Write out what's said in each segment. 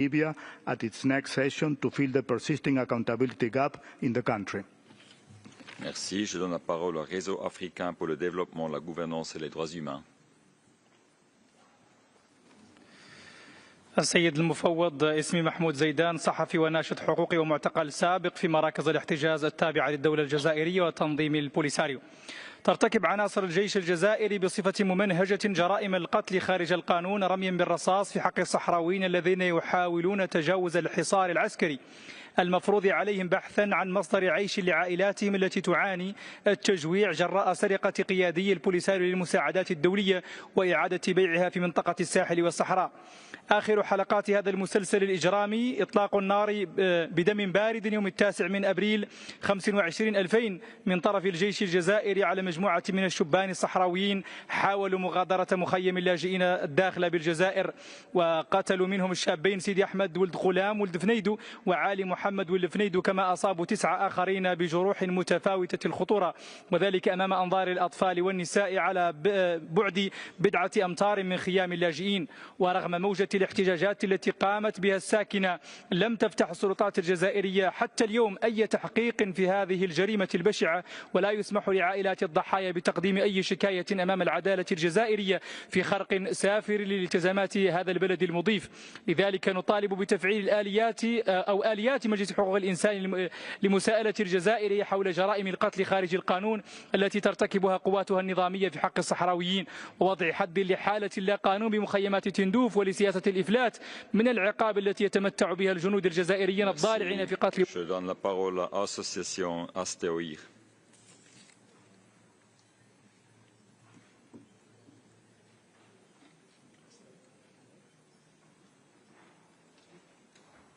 Libya at its next session to fill the persisting accountability gap in the country. Merci. Je donne la parole au Réseau africain pour le développement, la gouvernance et les droits humains. السيد المفوض، اسمي محمود زيدان، صحفي وناشط حقوقي ومعتقل سابق في مراكز الاحتجاز التابعة للدولة الجزائرية وتنظيم البوليساريو. ترتكب عناصر الجيش الجزائري بصفة ممنهجة جرائم القتل خارج القانون رميا بالرصاص في حق الصحراويين الذين يحاولون تجاوز الحصار العسكري المفروض عليهم بحثا عن مصدر عيش لعائلاتهم التي تعاني التجويع جراء سرقة قيادي البوليساريو للمساعدات الدولية وإعادة بيعها في منطقة الساحل والصحراء. آخر حلقات هذا المسلسل الإجرامي إطلاق النار بدم بارد يوم 9 من أبريل 25/2000 من طرف الجيش الجزائري على مجموعة من الشبان الصحراويين حاولوا مغادرة مخيم اللاجئين الداخل بالجزائر، وقتلوا منهم الشابين سيدي أحمد ولد غلام ولد فنيدو وعالي محمد ولد فنيدو، كما أصابوا 9 آخرين بجروح متفاوتة الخطورة، وذلك أمام أنظار الأطفال والنساء على بعد 1 أمتار من خيام اللاجئين. ورغم موجة الاحتجاجات التي قامت بها الساكنة لم تفتح السلطات الجزائرية حتى اليوم أي تحقيق في هذه الجريمة البشعة، ولا يسمح لعائلات الضحايا بتقديم أي شكاية أمام العدالة الجزائرية في خرق سافر لالتزامات هذا البلد المضيف. لذلك نطالب بتفعيل آليات مجلس حقوق الإنسان لمساءلة الجزائر حول جرائم القتل خارج القانون التي ترتكبها قواتها النظامية في حق الصحراويين، ووضع حد لحالة اللا قانون بمخيمات تندوف ولسياسة الإفلات من العقاب التي يتمتع بها الجنود الجزائريين الضالعين في قتل.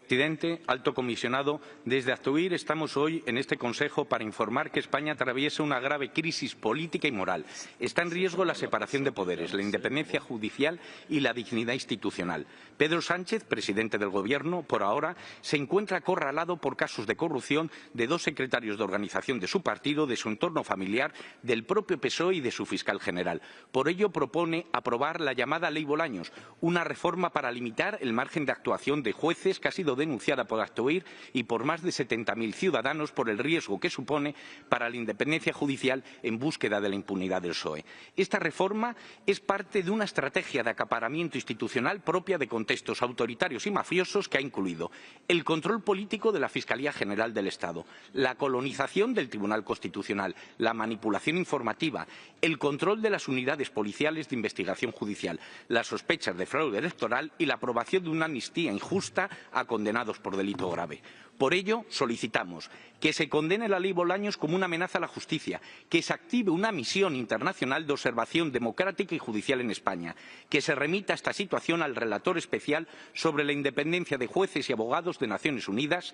Presidente, alto comisionado, desde Actoir estamos hoy en este Consejo para informar que España atraviesa una grave crisis política y moral. Está en riesgo la separación de poderes, la independencia judicial y la dignidad institucional. Pedro Sánchez, presidente del Gobierno, por ahora, se encuentra acorralado por casos de corrupción de 2 secretarios de organización de su partido, de su entorno familiar, del propio PSOE y de su fiscal general. Por ello, propone aprobar la llamada Ley Bolaños, una reforma para limitar el margen de actuación de jueces que ha sido denunciada por Actoir y por más de 70.000 ciudadanos por el riesgo que supone para la independencia judicial en búsqueda de la impunidad del PSOE. Esta reforma es parte de una estrategia de acaparamiento institucional propia de contextos autoritarios y mafiosos que ha incluido el control político de la Fiscalía General del Estado, la colonización del Tribunal Constitucional, la manipulación informativa, el control de las unidades policiales de investigación judicial, las sospechas de fraude electoral y la aprobación de una amnistía injusta a condenados por delito grave. Por ello, solicitamos que se condene la Ley Bolaños como una amenaza a la justicia, que se active una misión internacional de observación democrática y judicial en España, que se remita esta situación al relator especial sobre la independencia de jueces y abogados de Naciones Unidas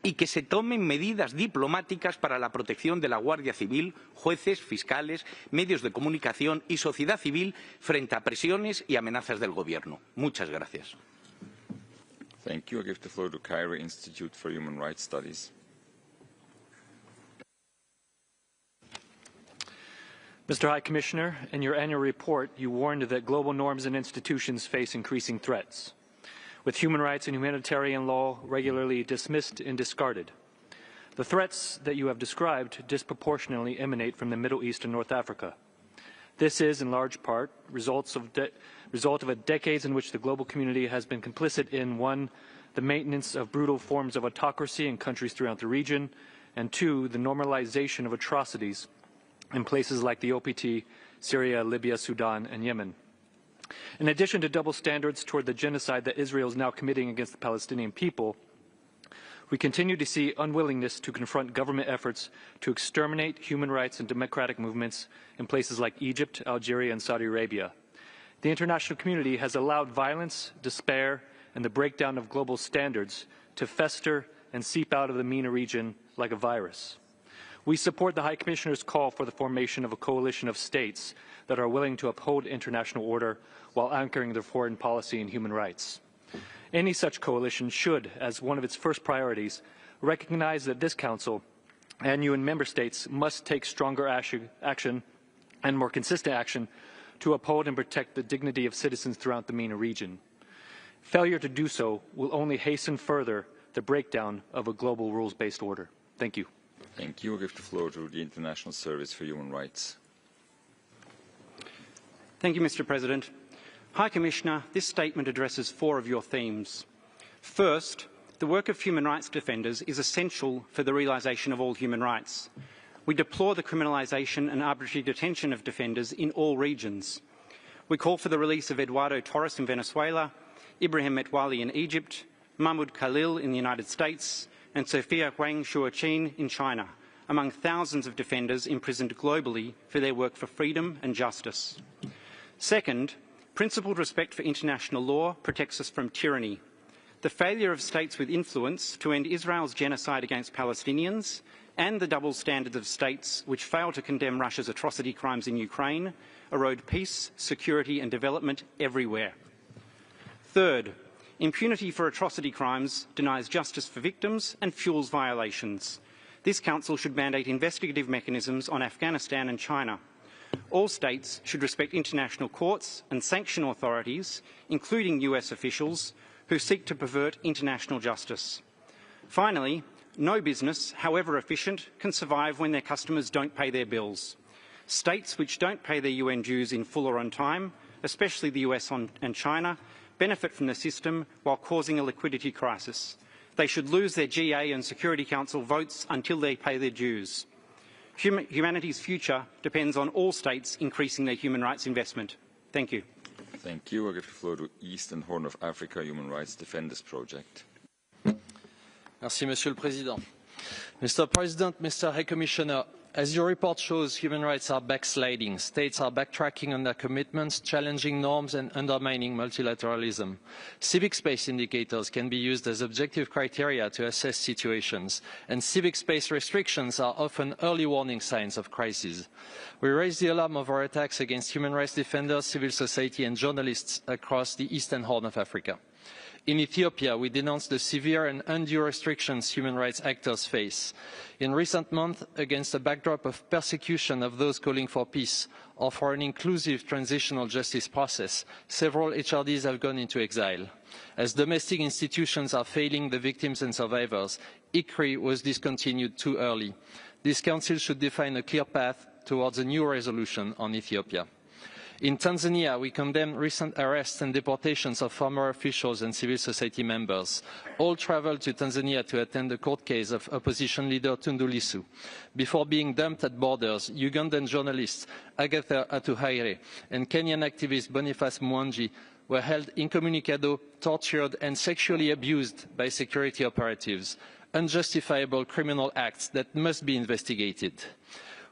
y que se tomen medidas diplomáticas para la protección de la Guardia Civil, jueces, fiscales, medios de comunicación y sociedad civil frente a presiones y amenazas del Gobierno. Muchas gracias. Thank you. I give the floor to Cairo Institute for Human Rights Studies. Mr. High Commissioner, in your annual report, you warned that global norms and institutions face increasing threats, with human rights and humanitarian law regularly dismissed and discarded. The threats that you have described disproportionately emanate from the Middle East and North Africa. This is, in large part, result of decades in which the global community has been complicit in, 1, the maintenance of brutal forms of autocracy in countries throughout the region, and 2, the normalization of atrocities in places like the OPT, Syria, Libya, Sudan, and Yemen. In addition to double standards toward the genocide that Israel is now committing against the Palestinian people, we continue to see unwillingness to confront government efforts to exterminate human rights and democratic movements in places like Egypt, Algeria, and Saudi Arabia. The international community has allowed violence, despair, and the breakdown of global standards to fester and seep out of the MENA region like a virus. We support the High Commissioner's call for the formation of a coalition of states that are willing to uphold international order while anchoring their foreign policy in human rights. Any such coalition should, as one of its first priorities, recognize that this Council and UN member states must take stronger action and more consistent action to uphold and protect the dignity of citizens throughout the MENA region. Failure to do so will only hasten further the breakdown of a global rules-based order. Thank you. Thank you. I give the floor to the International Service for Human Rights. Thank you, Mr. President. High Commissioner, this statement addresses 4 of your themes. First, the work of human rights defenders is essential for the realisation of all human rights. We deplore the criminalisation and arbitrary detention of defenders in all regions. We call for the release of Eduardo Torres in Venezuela, Ibrahim Metwali in Egypt, Mahmoud Khalil in the United States, and Sophia Huang Shuoqin in China, among thousands of defenders imprisoned globally for their work for freedom and justice. Second, principled respect for international law protects us from tyranny. The failure of states with influence to end Israel's genocide against Palestinians and the double standards of states which fail to condemn Russia's atrocity crimes in Ukraine erode peace, security and development everywhere. Third, impunity for atrocity crimes denies justice for victims and fuels violations. This Council should mandate investigative mechanisms on Afghanistan and China. All states should respect international courts and sanction authorities, including US officials, who seek to pervert international justice. Finally, no business, however efficient, can survive when their customers don't pay their bills. States which don't pay their UN dues in full or on time, especially the US and China, benefit from the system while causing a liquidity crisis. They should lose their GA and Security Council votes until they pay their dues. Humanity's future depends on all states increasing their human rights investment. Thank you. Thank you. I give the floor to East and Horn of Africa Human Rights Defenders Project. Merci, Monsieur le Président. Mr. President, Mr. High Commissioner, as your report shows, human rights are backsliding. States are backtracking on their commitments, challenging norms and undermining multilateralism. Civic space indicators can be used as objective criteria to assess situations, and civic space restrictions are often early warning signs of crises. We raise the alarm over attacks against human rights defenders, civil society and journalists across the Eastern Horn of Africa. In Ethiopia, we denounce the severe and undue restrictions human rights actors face. In recent months, against a backdrop of persecution of those calling for peace or for an inclusive transitional justice process, several HRDs have gone into exile. As domestic institutions are failing the victims and survivors, ICRI was discontinued too early. This Council should define a clear path towards a new resolution on Ethiopia. In Tanzania, we condemn recent arrests and deportations of former officials and civil society members. All traveled to Tanzania to attend the court case of opposition leader Tundu Lissu. Before being dumped at borders, Ugandan journalists Agatha Atuhaire and Kenyan activist Boniface Mwangi were held incommunicado, tortured and sexually abused by security operatives. Unjustifiable criminal acts that must be investigated.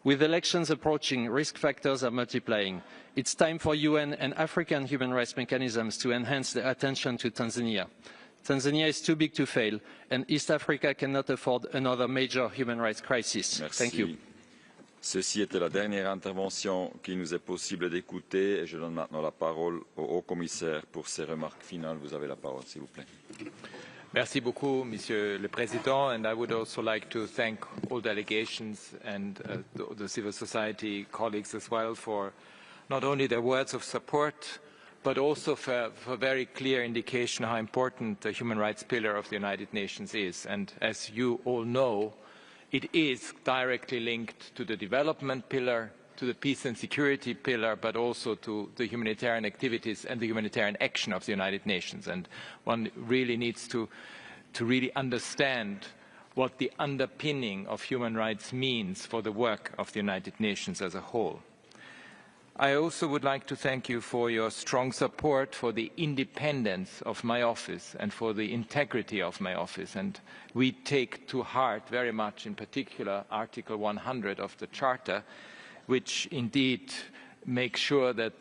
With elections approaching, risk factors are multiplying. It's time for UN and African human rights mechanisms to enhance their attention to Tanzania. Tanzania is too big to fail, and East Africa cannot afford another major human rights crisis. Merci. Thank you. Ceci était la dernière intervention qu'il nous est possible d'écouter et je donne maintenant la parole au Haut-Commissaire pour ses remarques finales. Vous avez la parole, s'il vous plaît. Merci beaucoup, Monsieur le Président, and I would also like to thank all delegations and the civil society colleagues as well for not only their words of support, but also for very clear indication how important the human rights pillar of the United Nations is. And as you all know, it is directly linked to the development pillar, to the peace and security pillar, but also to the humanitarian activities and the humanitarian action of the United Nations. And one really needs to really understand what the underpinning of human rights means for the work of the United Nations as a whole. I also would like to thank you for your strong support for the independence of my office and for the integrity of my office. And we take to heart very much, in particular, Article 100 of the Charter, which indeed makes sure that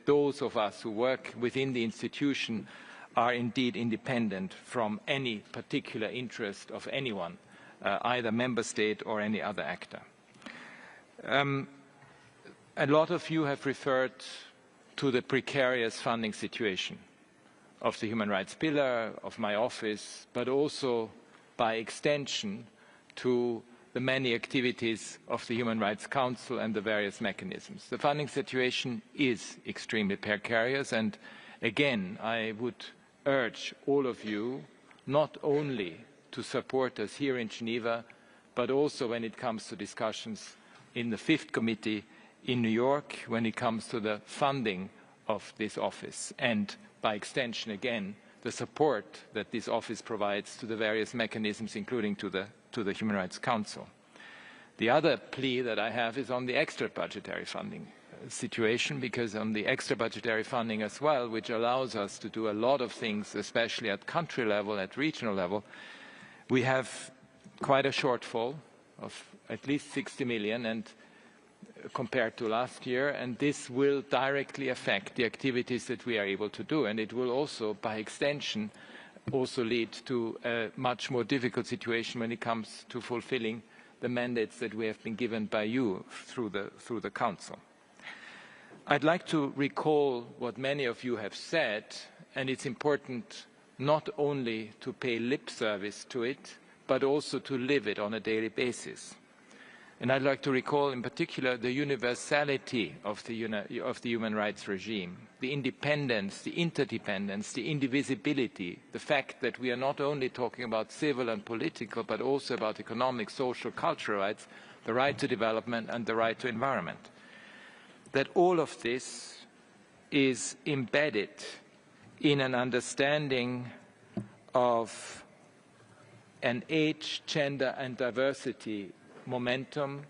those of us who work within the institution are indeed independent from any particular interest of anyone, either member state or any other actor. A lot of you have referred to the precarious funding situation of the human rights pillar, of my office, but also by extension to the many activities of the Human Rights Council and the various mechanisms. The funding situation is extremely precarious, and again, I would urge all of you not only to support us here in Geneva, but also when it comes to discussions in the Fifth Committee in New York, when it comes to the funding of this office, and by extension, again, the support that this office provides to the various mechanisms, including to the Human Rights Council. The other plea that I have is on the extra budgetary funding situation, because on the extra budgetary funding as well, which allows us to do a lot of things, especially at country level, at regional level, we have quite a shortfall of at least 60 million and compared to last year, and this will directly affect the activities that we are able to do, and it will also, by extension, also lead to a much more difficult situation when it comes to fulfilling the mandates that we have been given by you through the Council. I'd like to recall what many of you have said, and it's important not only to pay lip service to it, but also to live it on a daily basis. And I'd like to recall in particular the universality of the human rights regime, the independence, the interdependence, the indivisibility, the fact that we are not only talking about civil and political, but also about economic, social, cultural rights, the right to development and the right to environment. That all of this is embedded in an understanding of an age, gender and diversity momentum,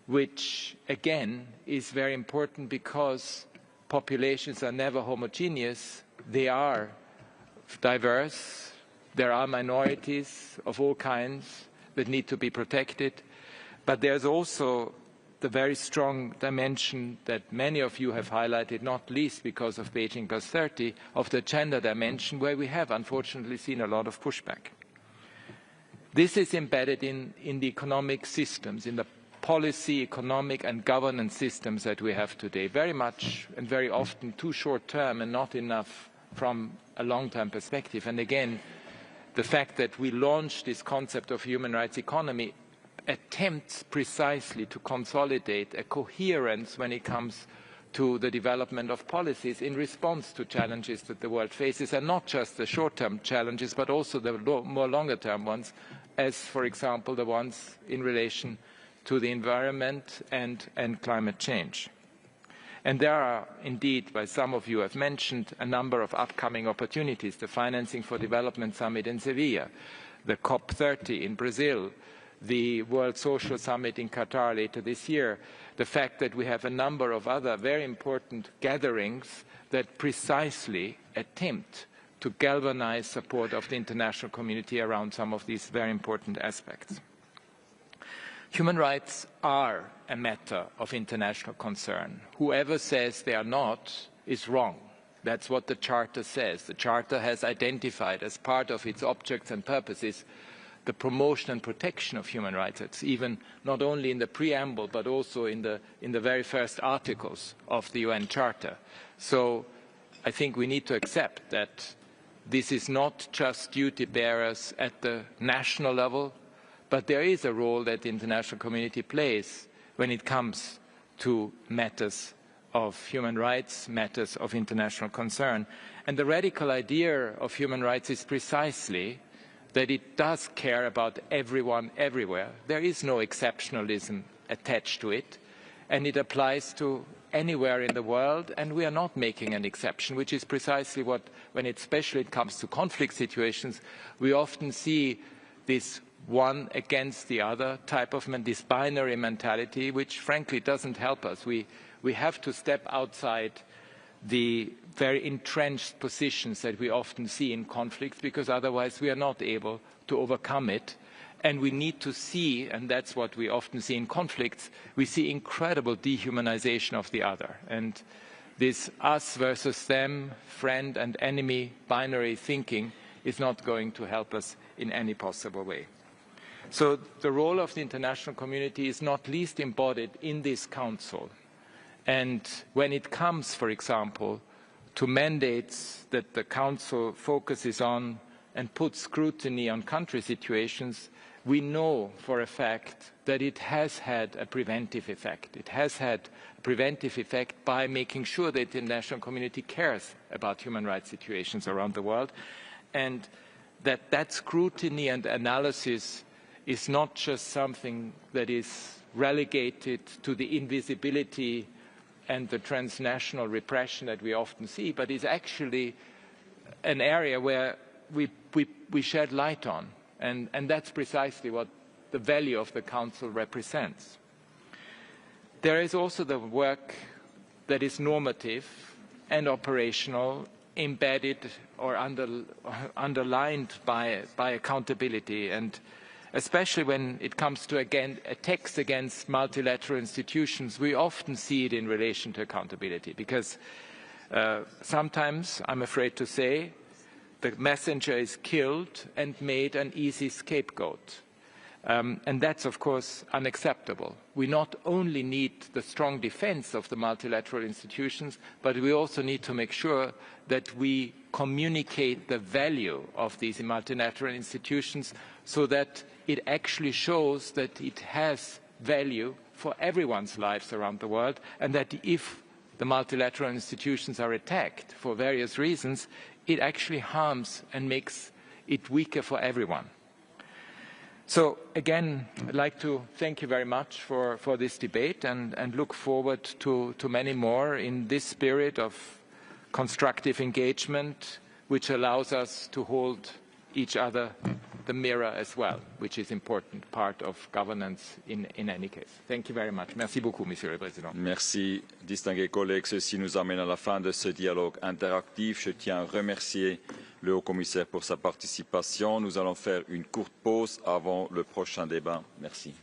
which again is very important because populations are never homogeneous. They are diverse. There are minorities of all kinds that need to be protected. But there's also the very strong dimension that many of you have highlighted, not least because of Beijing +30, of the gender dimension, where we have unfortunately seen a lot of pushback. This is embedded in the economic systems, in the policy, economic and governance systems that we have today, very much and very often too short-term and not enough from a long-term perspective. And again, the fact that we launched this concept of human rights economy attempts precisely to consolidate a coherence when it comes to the development of policies in response to challenges that the world faces, and not just the short-term challenges, but also the more longer-term ones, as, for example, the ones in relation to the environment and climate change. And there are indeed, by some of you have mentioned, a number of upcoming opportunities: the Financing for Development Summit in Sevilla, the COP30 in Brazil, the World Social Summit in Qatar later this year, the fact that we have a number of other very important gatherings that precisely attempt to galvanize support of the international community around some of these very important aspects. Human rights are a matter of international concern. Whoever says they are not is wrong. That's what the Charter says. The Charter has identified as part of its objects and purposes the promotion and protection of human rights. It's even not only in the preamble, but also in the very first articles of the UN Charter. So I think we need to accept that this is not just duty bearers at the national level, but there is a role that the international community plays when it comes to matters of human rights, matters of international concern. And the radical idea of human rights is precisely that it does care about everyone everywhere. There is no exceptionalism attached to it, and it applies to anywhere in the world, and we are not making an exception, which is precisely what, when it especially comes to conflict situations, we often see this one against the other type of this binary mentality, which frankly doesn't help us. We have to step outside the very entrenched positions that we often see in conflicts, because otherwise we are not able to overcome it. And we need to see, and that's what we often see in conflicts, we see incredible dehumanization of the other. And this us versus them, friend and enemy binary thinking is not going to help us in any possible way. So the role of the international community is not least embodied in this Council. And when it comes, for example, to mandates that the Council focuses on and puts scrutiny on country situations, we know for a fact that it has had a preventive effect. It has had a preventive effect by making sure that the international community cares about human rights situations around the world, and that scrutiny and analysis is not just something that is relegated to the invisibility and the transnational repression that we often see, but is actually an area where we shed light on. And that's precisely what the value of the Council represents. There is also the work that is normative and operational, embedded or underlined by accountability, and especially when it comes to attacks against multilateral institutions, we often see it in relation to accountability, because sometimes, I'm afraid to say, the messenger is killed and made an easy scapegoat. And that's, of course, unacceptable. We not only need the strong defense of the multilateral institutions, but we also need to make sure that we communicate the value of these multilateral institutions so that it actually shows that it has value for everyone's lives around the world, and that if the multilateral institutions are attacked for various reasons, it actually harms and makes it weaker for everyone. So again, I'd like to thank you very much for this debate, and look forward to many more in this spirit of constructive engagement, which allows us to hold each other the mirror as well, which is an important part of governance in any case. Thank you very much. Merci beaucoup, Monsieur le Président. Merci, distingués collègues. Ceci nous amène à la fin de ce dialogue interactif. Je tiens à remercier le haut-commissaire pour sa participation. Nous allons faire une courte pause avant le prochain débat. Merci.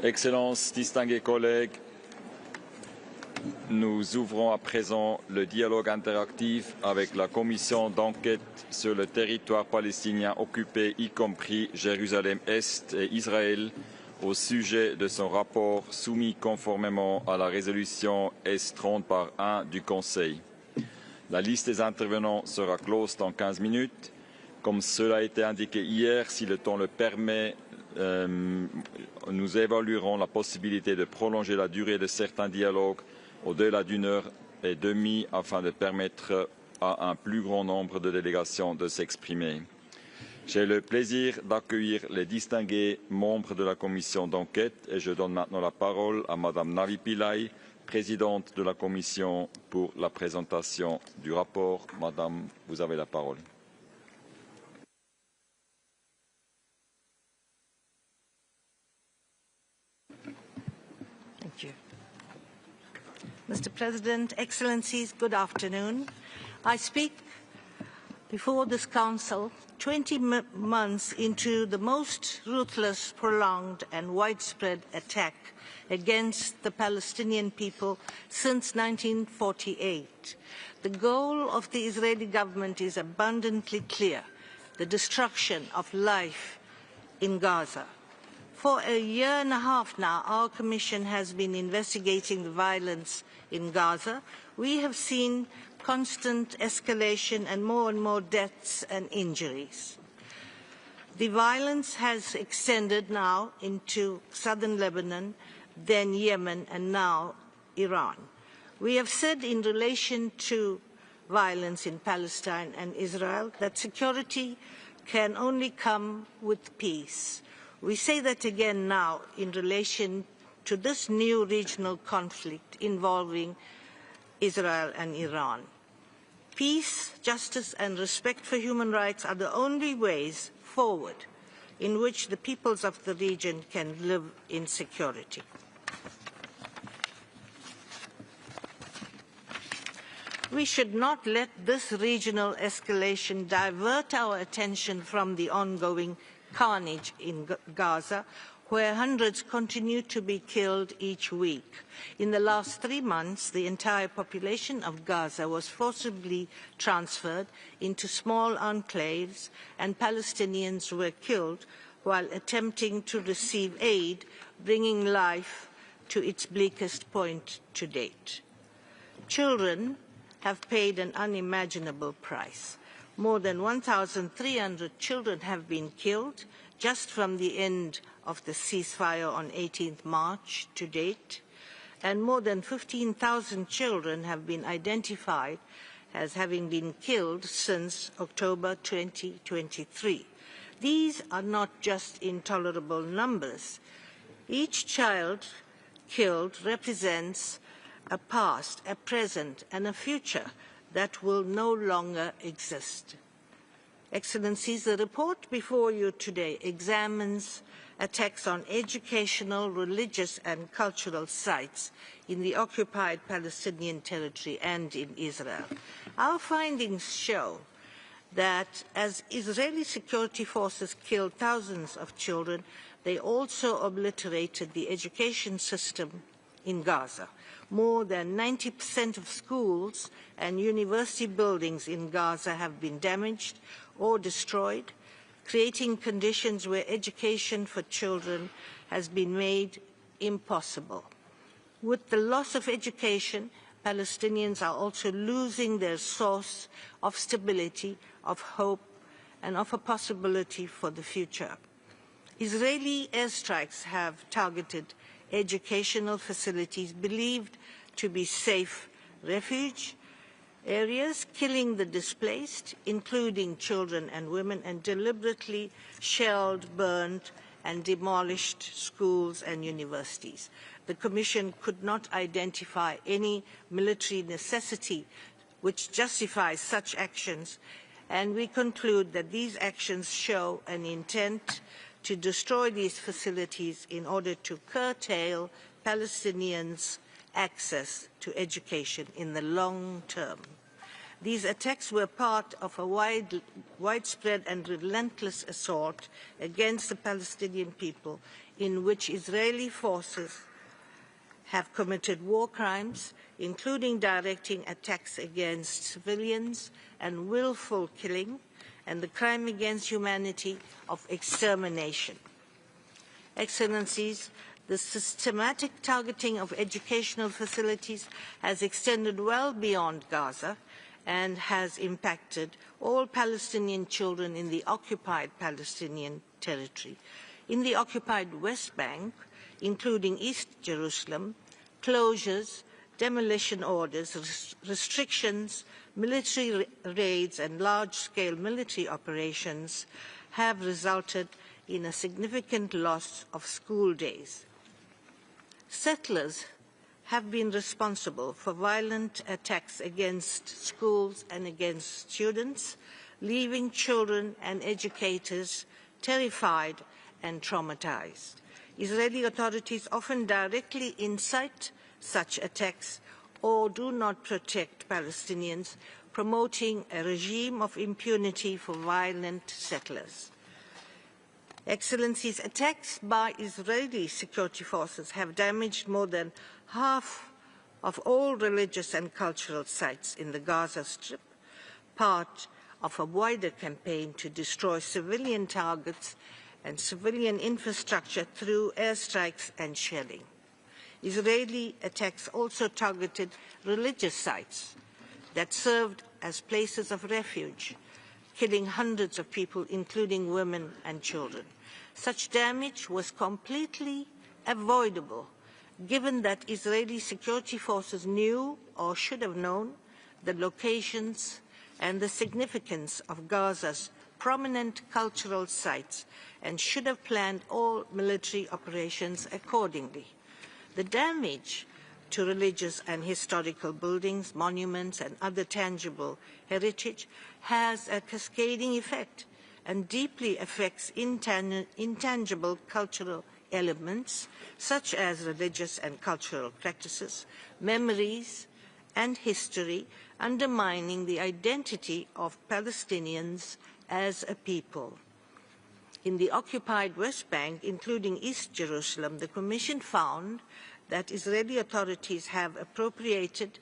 Excellences, distingués collègues, nous ouvrons à présent le dialogue interactif avec la commission d'enquête sur le territoire palestinien occupé, y compris Jérusalem-Est et Israël, au sujet de son rapport soumis conformément à la résolution S30/1 du Conseil. La liste des intervenants sera close dans 15 minutes. Comme cela a été indiqué hier, si le temps le permet, nous évaluerons la possibilité de prolonger la durée de certains dialogues au-delà d'1h30 afin de permettre à un plus grand nombre de délégations de s'exprimer. J'ai le plaisir d'accueillir les distingués membres de la commission d'enquête et je donne maintenant la parole à Madame Navi Pillay, présidente de la commission, pour la présentation du rapport. Madame, vous avez la parole. Thank you. Mr. President, Excellencies, good afternoon. I speak before this Council 20 months into the most ruthless, prolonged and widespread attack against the Palestinian people since 1948. The goal of the Israeli government is abundantly clear: the destruction of life in Gaza. For a year and a half now, our Commission has been investigating the violence in Gaza. We have seen constant escalation and more deaths and injuries. The violence has extended now into southern Lebanon, then Yemen, and now Iran. We have said in relation to violence in Palestine and Israel that security can only come with peace. We say that again now in relation to this new regional conflict involving Israel and Iran. Peace, justice and respect for human rights are the only ways forward in which the peoples of the region can live in security. We should not let this regional escalation divert our attention from the ongoing carnage in Gaza, where hundreds continue to be killed each week. In the last 3 months, the entire population of Gaza was forcibly transferred into small enclaves, and Palestinians were killed while attempting to receive aid, bringing life to its bleakest point to date. Children have paid an unimaginable price. More than 1,300 children have been killed just from the end of the ceasefire on 18th March to date, and more than 15,000 children have been identified as having been killed since October 2023. These are not just intolerable numbers. Each child killed represents a past, a present, and a future that will no longer exist. Excellencies, the report before you today examines attacks on educational, religious and cultural sites in the occupied Palestinian territory and in Israel. Our findings show that as Israeli security forces killed thousands of children, they also obliterated the education system in Gaza. More than 90% of schools and university buildings in Gaza have been damaged or destroyed, creating conditions where education for children has been made impossible. With the loss of education, Palestinians are also losing their source of stability, of hope, and of a possibility for the future. Israeli airstrikes have targeted educational facilities believed to be safe refuge areas, killing the displaced, including children and women, and deliberately shelled, burned, and demolished schools and universities. The Commission could not identify any military necessity which justifies such actions, and we conclude that these actions show an intent to destroy these facilities in order to curtail Palestinians' access to education in the long term. These attacks were part of a widespread and relentless assault against the Palestinian people in which Israeli forces have committed war crimes, including directing attacks against civilians and willful killing, and the crime against humanity of extermination. Excellencies, the systematic targeting of educational facilities has extended well beyond Gaza and has impacted all Palestinian children in the occupied Palestinian territory. In the occupied West Bank, including East Jerusalem, closures, demolition orders, restrictions, military raids and large-scale military operations have resulted in a significant loss of school days. Settlers have been responsible for violent attacks against schools and against students, leaving children and educators terrified and traumatized. Israeli authorities often directly incite such attacks or do not protect Palestinians, promoting a regime of impunity for violent settlers. Excellencies, attacks by Israeli security forces have damaged more than half of all religious and cultural sites in the Gaza Strip, part of a wider campaign to destroy civilian targets and civilian infrastructure through airstrikes and shelling. Israeli attacks also targeted religious sites that served as places of refuge, killing hundreds of people, including women and children. Such damage was completely avoidable, given that Israeli security forces knew, or should have known, the locations and the significance of Gaza's prominent cultural sites and should have planned all military operations accordingly. The damage to religious and historical buildings, monuments, and other tangible heritage has a cascading effect and deeply affects intangible cultural elements such as religious and cultural practices, memories, and history, undermining the identity of Palestinians as a people. In the occupied West Bank, including East Jerusalem, the Commission found that Israeli authorities have appropriated,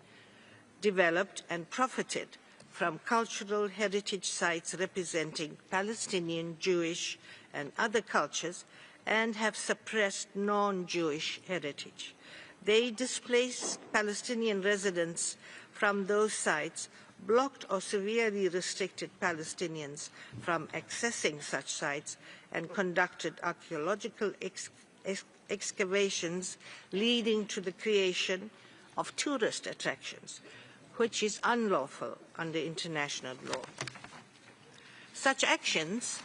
developed, and profited from cultural heritage sites representing Palestinian, Jewish, and other cultures, and have suppressed non-Jewish heritage. They displaced Palestinian residents from those sites, blocked or severely restricted Palestinians from accessing such sites, and conducted archaeological excavations leading to the creation of tourist attractions, which is unlawful under international law. Such actions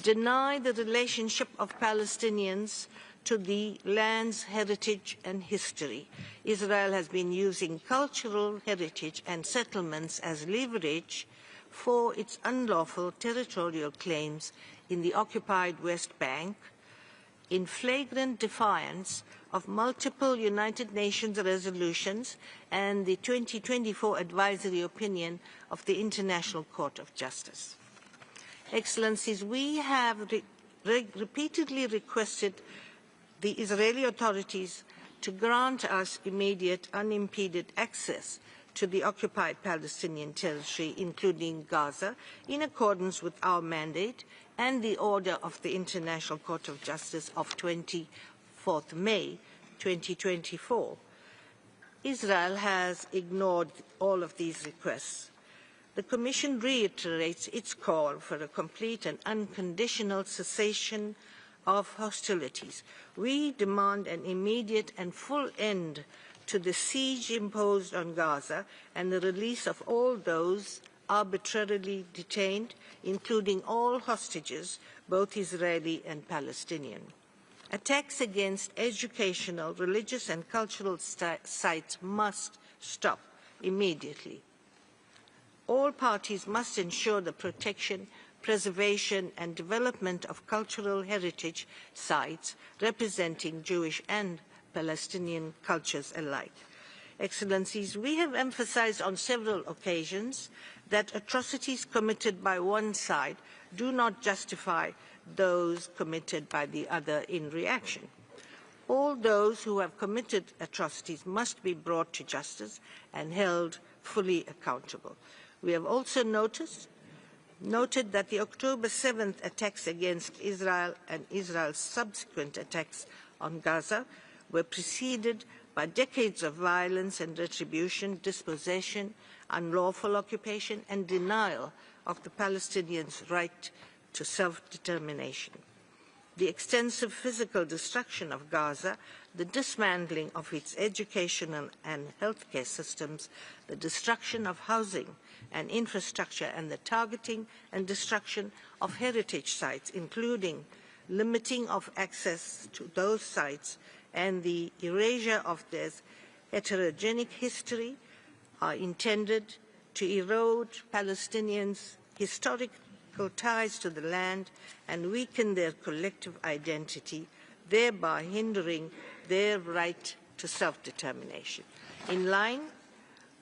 deny the relationship of Palestinians to the land's heritage and history. Israel has been using cultural heritage and settlements as leverage for its unlawful territorial claims in the occupied West Bank, in flagrant defiance of multiple United Nations resolutions and the 2024 advisory opinion of the International Court of Justice. Excellencies, we have repeatedly requested the Israeli authorities to grant us immediate, unimpeded access to the occupied Palestinian territory, including Gaza, in accordance with our mandate and the order of the International Court of Justice of 24th May 2024. Israel has ignored all of these requests. The Commission reiterates its call for a complete and unconditional cessation of hostilities. We demand an immediate and full end to the siege imposed on Gaza and the release of all those arbitrarily detained, including all hostages, both Israeli and Palestinian. Attacks against educational, religious, and cultural sites must stop immediately. All parties must ensure the protection, preservation, and development of cultural heritage sites representing Jewish and Palestinian cultures alike. Excellencies, we have emphasized on several occasions that atrocities committed by one side do not justify those committed by the other in reaction. All those who have committed atrocities must be brought to justice and held fully accountable. We have also noted that the October 7th attacks against Israel and Israel's subsequent attacks on Gaza were preceded by decades of violence and retribution, dispossession, unlawful occupation, and denial of the Palestinians' right to self-determination. The extensive physical destruction of Gaza, the dismantling of its educational and healthcare systems, the destruction of housing and infrastructure, and the targeting and destruction of heritage sites, including limiting of access to those sites and the erasure of their heterogenic history, are intended to erode Palestinians' historical ties to the land and weaken their collective identity, thereby hindering their right to self-determination. In line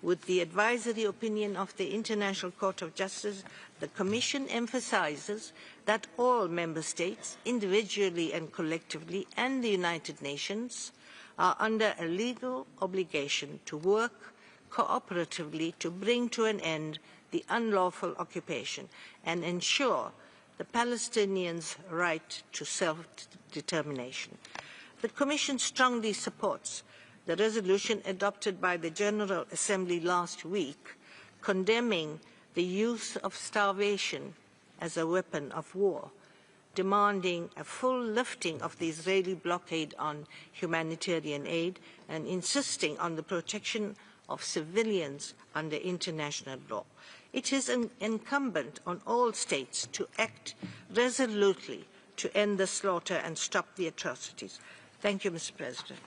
with the advisory opinion of the International Court of Justice, the Commission emphasizes that all member states, individually and collectively, and the United Nations, are under a legal obligation to work cooperatively to bring to an end the unlawful occupation and ensure the Palestinians' right to self-determination. The Commission strongly supports the resolution adopted by the General Assembly last week condemning the use of starvation as a weapon of war, demanding a full lifting of the Israeli blockade on humanitarian aid and insisting on the protection of civilians under international law. It is incumbent on all states to act resolutely to end the slaughter and stop the atrocities. Thank you, Mr. President.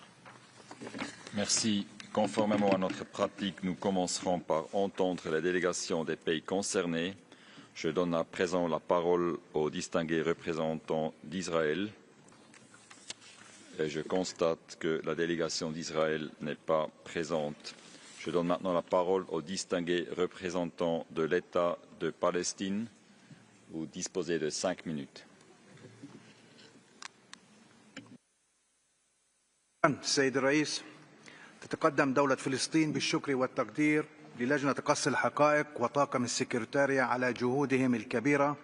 Merci. Conformément à notre pratique, nous commencerons par entendre la délégation des pays concernés. Je donne à présent la parole au distingué représentant d'Israël. Et je constate que la délégation d'Israël n'est pas présente. Je donne maintenant la parole au distingué représentant de l'État de Palestine. Vous disposez de 5 minutes. السيد الرئيس، تتقدم دولة فلسطين بالشكر والتقدير للجنة قص الحقائق وطاقم السكرتارية على جهودهم الكبيرة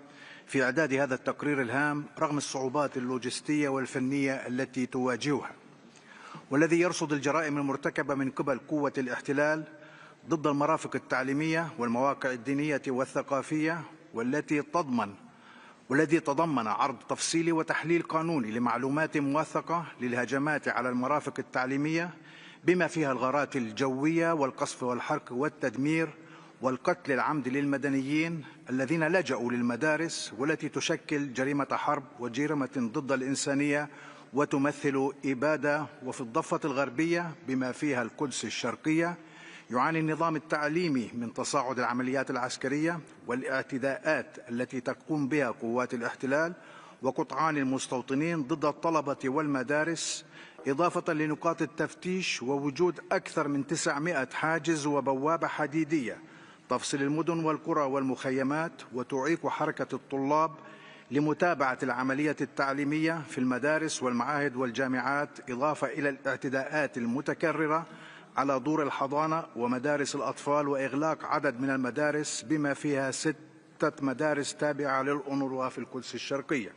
في إعداد هذا التقرير الهام رغم الصعوبات اللوجستية والفنية التي تواجهها، والذي يرصد الجرائم المرتكبة من قبل قوة الاحتلال ضد المرافق التعليمية والمواقع الدينية والثقافية، والذي تضمن عرض تفصيلي وتحليل قانوني لمعلومات موثقة للهجمات على المرافق التعليمية بما فيها الغارات الجوية والقصف والحرق والتدمير والقتل العمد للمدنيين الذين لجأوا للمدارس، والتي تشكل جريمة حرب وجريمة ضد الإنسانية وتمثل إبادة. وفي الضفة الغربية بما فيها القدس الشرقية يعاني النظام التعليمي من تصاعد العمليات العسكرية والاعتداءات التي تقوم بها قوات الاحتلال وقطعان المستوطنين ضد الطلبة والمدارس، إضافة لنقاط التفتيش ووجود أكثر من 900 حاجز وبوابة حديدية تفصل المدن والقرى والمخيمات وتعيق حركة الطلاب لمتابعة العملية التعليمية في المدارس والمعاهد والجامعات، إضافة إلى الاعتداءات المتكررة على دور الحضانة ومدارس الأطفال وإغلاق عدد من المدارس بما فيها 6 مدارس تابعة للأونروا في القدس الشرقية.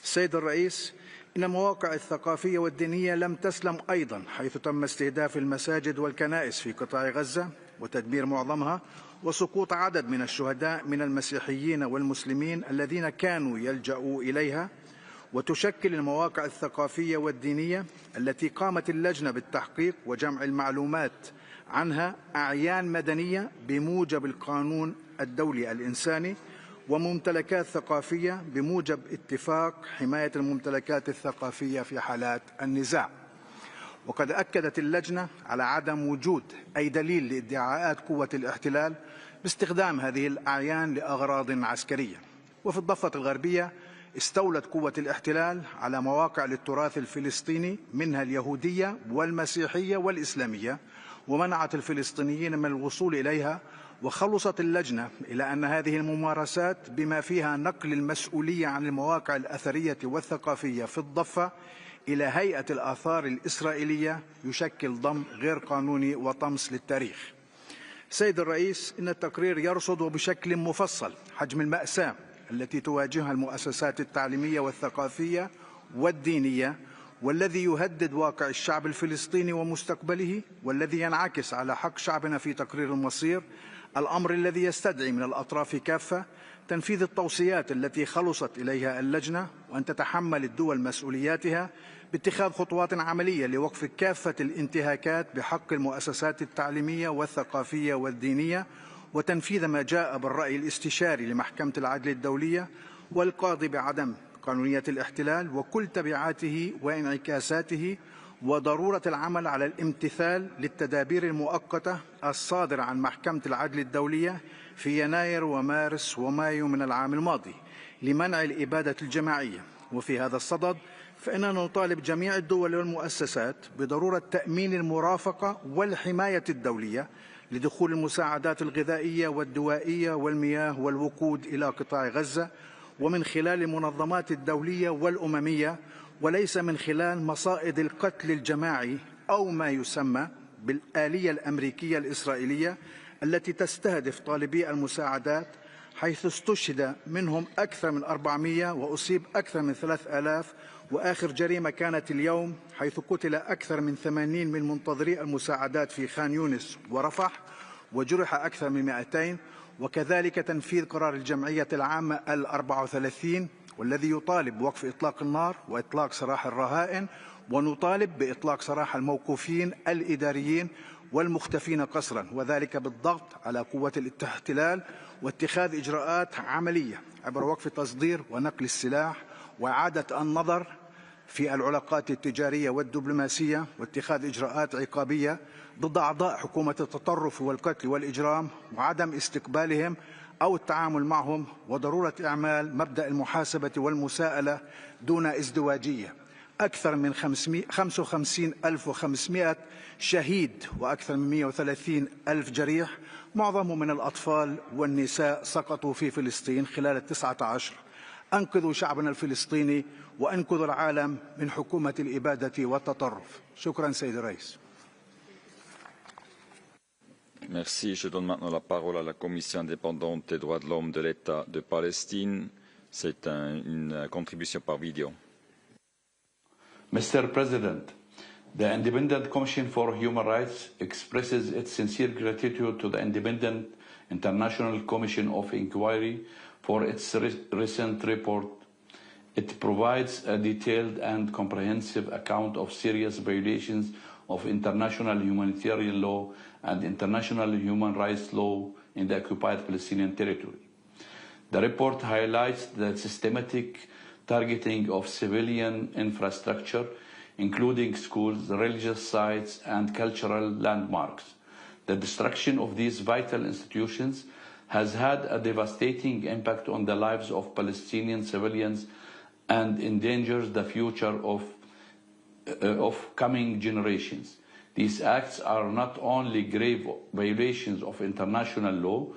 السيد الرئيس، إن المواقع الثقافية والدينية لم تسلم أيضا، حيث تم استهداف المساجد والكنائس في قطاع غزة وتدمير معظمها وسقوط عدد من الشهداء من المسيحيين والمسلمين الذين كانوا يلجأوا إليها. وتشكل المواقع الثقافية والدينية التي قامت اللجنة بالتحقيق وجمع المعلومات عنها أعيان مدنية بموجب القانون الدولي الإنساني وممتلكات ثقافية بموجب اتفاق حماية الممتلكات الثقافية في حالات النزاع. وقد أكدت اللجنة على عدم وجود أي دليل لادعاءات قوة الاحتلال باستخدام هذه الأعيان لأغراض عسكرية. وفي الضفة الغربية استولت قوة الاحتلال على مواقع للتراث الفلسطيني منها اليهودية والمسيحية والإسلامية، ومنعت الفلسطينيين من الوصول إليها وخلصت اللجنة إلى أن هذه الممارسات بما فيها نقل المسؤولية عن المواقع الأثرية والثقافية في الضفة إلى هيئة الآثار الإسرائيلية يشكل ضم غير قانوني وطمس للتاريخ. سيد الرئيس، إن التقرير يرصد بشكل مفصل حجم المأساة التي تواجهها المؤسسات التعليمية والثقافية والدينية، والذي يهدد واقع الشعب الفلسطيني ومستقبله، والذي ينعكس على حق شعبنا في تقرير المصير، الأمر الذي يستدعي من الأطراف كافة تنفيذ التوصيات التي خلصت إليها اللجنة، وأن تتحمل الدول مسؤولياتها باتخاذ خطوات عملية لوقف كافة الانتهاكات بحق المؤسسات التعليمية والثقافية والدينية، وتنفيذ ما جاء بالرأي الاستشاري لمحكمة العدل الدولية والقاضي بعدم قانونية الاحتلال وكل تبعاته وانعكاساته، وضرورة العمل على الامتثال للتدابير المؤقتة الصادرة عن محكمة العدل الدولية في يناير ومارس ومايو من العام الماضي لمنع الإبادة الجماعية. وفي هذا الصدد فإننا نطالب جميع الدول والمؤسسات بضرورة تأمين المرافقة والحماية الدولية لدخول المساعدات الغذائية والدوائية والمياه والوقود إلى قطاع غزة، ومن خلال المنظمات الدولية والأممية، وليس من خلال مصائد القتل الجماعي أو ما يسمى بالآلية الأمريكية الإسرائيلية التي تستهدف طالبي المساعدات، حيث استشهد منهم أكثر من 400 وأصيب أكثر من 3000، وآخر جريمة كانت اليوم حيث قتل أكثر من 80 من منتظري المساعدات في خان يونس ورفح، وجرح أكثر من 200. وكذلك تنفيذ قرار الجمعية العامة 34 والذي يطالب بوقف إطلاق النار وإطلاق سراح الرهائن، ونطالب بإطلاق سراح الموقوفين الإداريين والمختفين قسرا، وذلك بالضغط على قوة الاحتلال واتخاذ إجراءات عملية عبر وقف تصدير ونقل السلاح وإعادة النظر في العلاقات التجارية والدبلوماسية، واتخاذ إجراءات عقابية ضد أعضاء حكومة التطرف والقتل والإجرام وعدم استقبالهم أو التعامل معهم، وضرورة إعمال مبدأ المحاسبة والمساءلة دون ازدواجية. أكثر من 55,500 شهيد وأكثر من 130,000 جريح، معظمهم من الأطفال والنساء، سقطوا في فلسطين خلال 19. أنقذوا شعبنا الفلسطيني وأنقذوا العالم من حكومة الإبادة والتطرف. شكرا سيد الرئيس. Merci. Je donne maintenant la parole à la Commission indépendante des droits de l'homme de l'État de Palestine. C'est une contribution par vidéo. Mr. President, the Independent Commission for Human Rights expresses its sincere gratitude to the Independent International Commission of Inquiry for its recent report. It provides a detailed and comprehensive account of serious violations of international humanitarian law and international human rights law in the Occupied Palestinian Territory. The report highlights the systematic targeting of civilian infrastructure, including schools, religious sites, and cultural landmarks. The destruction of these vital institutions has had a devastating impact on the lives of Palestinian civilians and endangers the future of coming generations. These acts are not only grave violations of international law,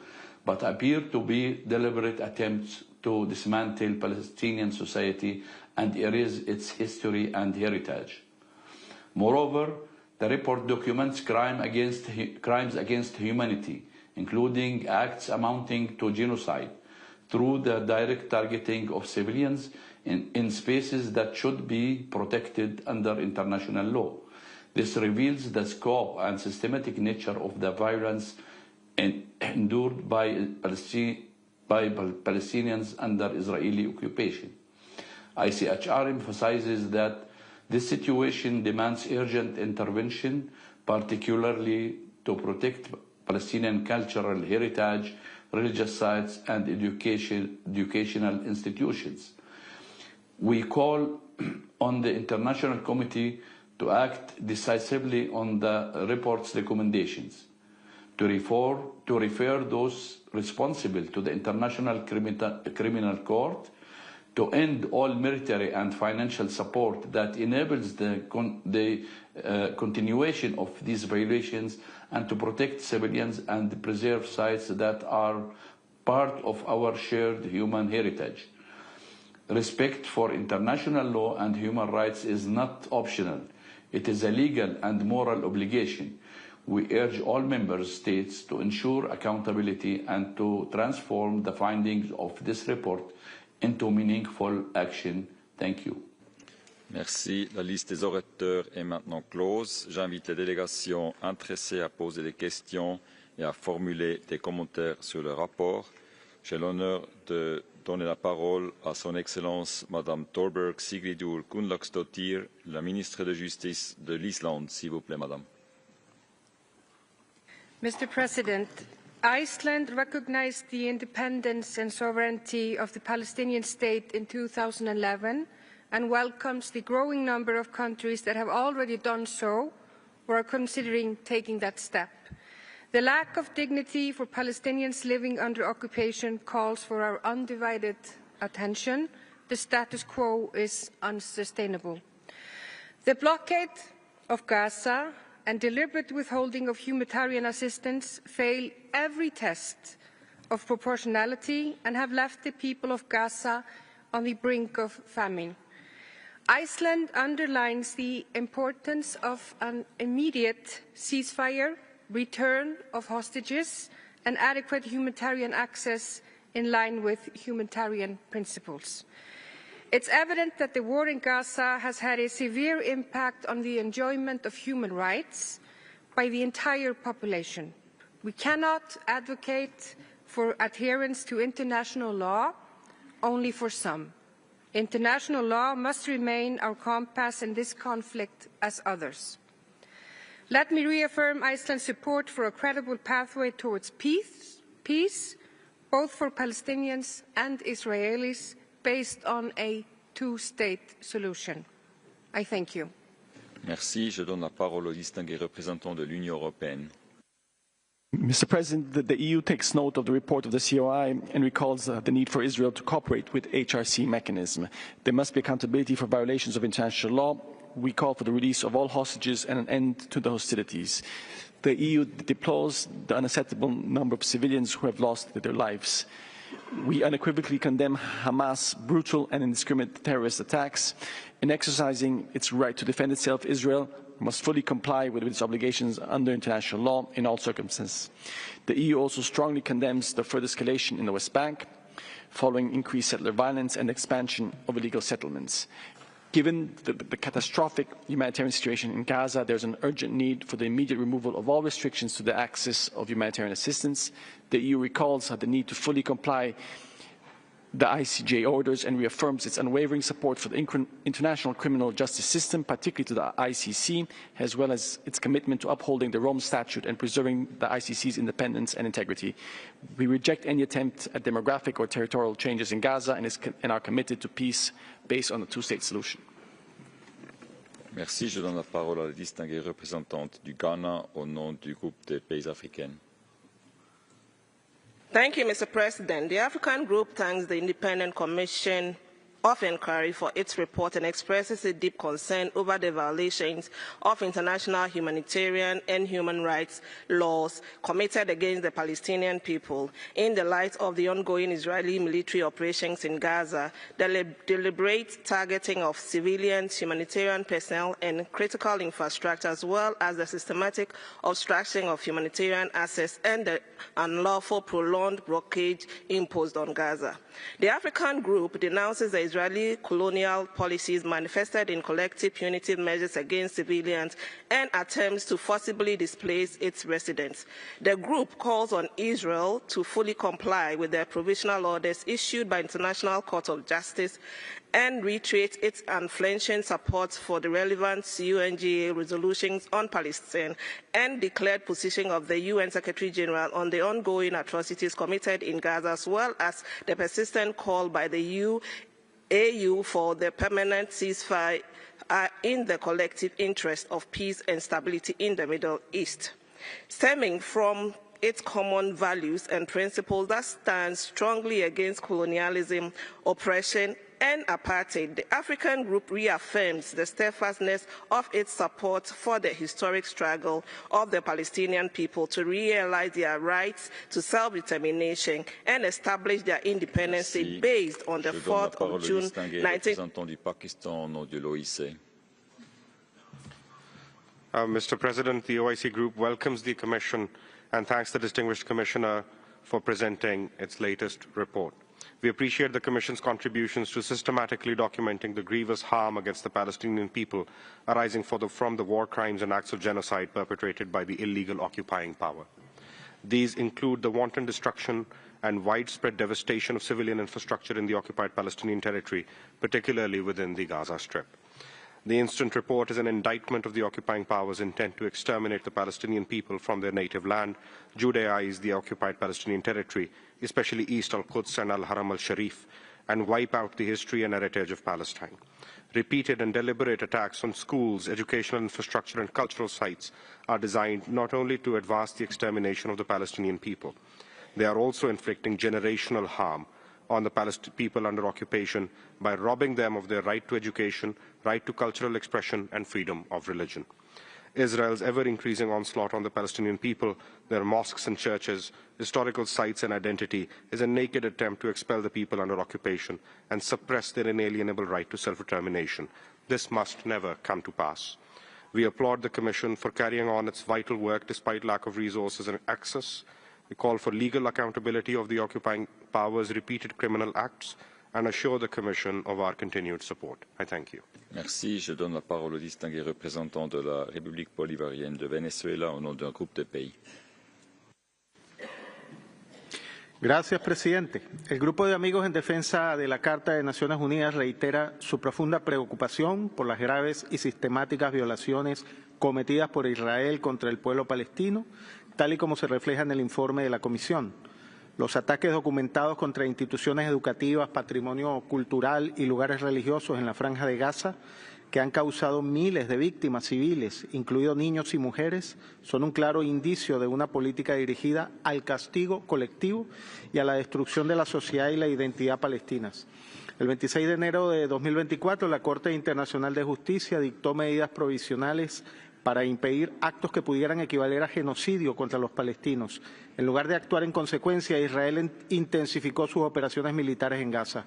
but appear to be deliberate attempts to dismantle Palestinian society and erase its history and heritage. Moreover, the report documents crimes against humanity, including acts amounting to genocide, through the direct targeting of civilians in spaces that should be protected under international law. This reveals the scope and systematic nature of the violence endured by Palestinians under Israeli occupation. ICHR emphasizes that this situation demands urgent intervention, particularly to protect Palestinian cultural heritage, religious sites, and educational institutions. We call on the International Committee to act decisively on the report's recommendations, to refer those responsible to the International Criminal Court, to end all military and financial support that enables the continuation of these violations, and to protect civilians and preserve sites that are part of our shared human heritage. Respect for international law and human rights is not optional. It is a legal and moral obligation. We urge all member states to ensure accountability and to transform the findings of this report into meaningful action. Thank you. Merci. La liste des orateurs est maintenant close. J'invite les délégations intéressées à poser des questions et à formuler des commentaires sur le rapport. J'ai l'honneur de donner la parole à son Excellence Madame Thorberg Sigridur Gunnlaugsdóttir, la ministre de Justice de l'Islande. S'il vous plaît, Madame. Mr. President, Iceland recognized the independence and sovereignty of the Palestinian state in 2011 and welcomes the growing number of countries that have already done so or are considering taking that step. The lack of dignity for Palestinians living under occupation calls for our undivided attention. The status quo is unsustainable. The blockade of Gaza and deliberate withholding of humanitarian assistance fail every test of proportionality and have left the people of Gaza on the brink of famine. Iceland underlines the importance of an immediate ceasefire, return of hostages, and adequate humanitarian access in line with humanitarian principles. It's evident that the war in Gaza has had a severe impact on the enjoyment of human rights by the entire population. We cannot advocate for adherence to international law only for some. International law must remain our compass in this conflict as others. Let me reaffirm Iceland's support for a credible pathway towards peace, both for Palestinians and Israelis, based on a two-state solution. I thank you. Merci. Je donne la parole au distingué représentant de l'Union européenne. Mr. President, the EU takes note of the report of the COI and recalls the need for Israel to cooperate with HRC mechanism. There must be accountability for violations of international law. We call for the release of all hostages and an end to the hostilities. The EU deplores the unacceptable number of civilians who have lost their lives. We unequivocally condemn Hamas' brutal and indiscriminate terrorist attacks. In exercising its right to defend itself, Israel must fully comply with its obligations under international law in all circumstances. The EU also strongly condemns the further escalation in the West Bank, following increased settler violence and expansion of illegal settlements. Given the catastrophic humanitarian situation in Gaza, there is an urgent need for the immediate removal of all restrictions to the access of humanitarian assistance. The EU recalls the need to fully comply the ICJ orders and reaffirms its unwavering support for the international criminal justice system, particularly to the ICC, as well as its commitment to upholding the Rome Statute and preserving the ICC's independence and integrity. We reject any attempt at demographic or territorial changes in Gaza and are committed to peace based on a two-state solution. Merci. Je donne la parole à la distinguée représentante du Ghana au nom du groupe des pays africains. Thank you, Mr. President. The African Group thanks the Independent Commission of Inquiry for its report and expresses a deep concern over the violations of international humanitarian and human rights laws committed against the Palestinian people in the light of the ongoing Israeli military operations in Gaza, the deliberate targeting of civilians, humanitarian personnel, and critical infrastructure, as well as the systematic obstruction of humanitarian access and the unlawful prolonged blockade imposed on Gaza. The African Group denounces the Israeli colonial policies manifested in collective punitive measures against civilians and attempts to forcibly displace its residents. The group calls on Israel to fully comply with the provisional orders issued by International Court of Justice and reiterates its unflinching support for the relevant UNGA resolutions on Palestine and declared position of the UN Secretary General on the ongoing atrocities committed in Gaza, as well as the persistent call by the AU for the permanent ceasefire in the collective interest of peace and stability in the Middle East. Stemming from its common values and principles that stand strongly against colonialism, oppression, and apartheid, the African Group reaffirms the steadfastness of its support for the historic struggle of the Palestinian people to realize their rights to self-determination and establish their independence state based on the 4th of June 19... Mr. President, the OIC Group welcomes the Commission and thanks the Distinguished Commissioner for presenting its latest report. We appreciate the Commission's contributions to systematically documenting the grievous harm against the Palestinian people arising from the war crimes and acts of genocide perpetrated by the illegal occupying power. These include the wanton destruction and widespread devastation of civilian infrastructure in the occupied Palestinian territory, particularly within the Gaza Strip. The instant report is an indictment of the occupying powers' intent to exterminate the Palestinian people from their native land, Judaize the occupied Palestinian territory, especially East al-Quds and al-Haram al-Sharif, and wipe out the history and heritage of Palestine. Repeated and deliberate attacks on schools, educational infrastructure, and cultural sites are designed not only to advance the extermination of the Palestinian people, they are also inflicting generational harm on the Palestinian people under occupation by robbing them of their right to education, right to cultural expression, and freedom of religion. Israel's ever-increasing onslaught on the Palestinian people, their mosques and churches, historical sites and identity, is a naked attempt to expel the people under occupation and suppress their inalienable right to self-determination. This must never come to pass. We applaud the Commission for carrying on its vital work despite lack of resources and access. We call for legal accountability of the occupying powers' repeated criminal acts and assure the Commission of our continued support. I thank you. Merci. Je donne la parole au distingué représentant de la République bolivarienne de Venezuela au nom d'un groupe de pays. Gracias, presidente. El Grupo de Amigos en Defensa de la Carta de Naciones Unidas reitera su profunda preocupación por las graves y sistemáticas violaciones cometidas por Israel contra el pueblo palestino, tal y como se refleja en el informe de la Comisión. Los ataques documentados contra instituciones educativas, patrimonio cultural y lugares religiosos en la Franja de Gaza, que han causado miles de víctimas civiles, incluidos niños y mujeres, son un claro indicio de una política dirigida al castigo colectivo y a la destrucción de la sociedad y la identidad palestinas. El 26 de enero de 2024, la Corte Internacional de Justicia dictó medidas provisionales para impedir actos que pudieran equivaler a genocidio contra los palestinos. En lugar de actuar en consecuencia, Israel intensificó sus operaciones militares en Gaza.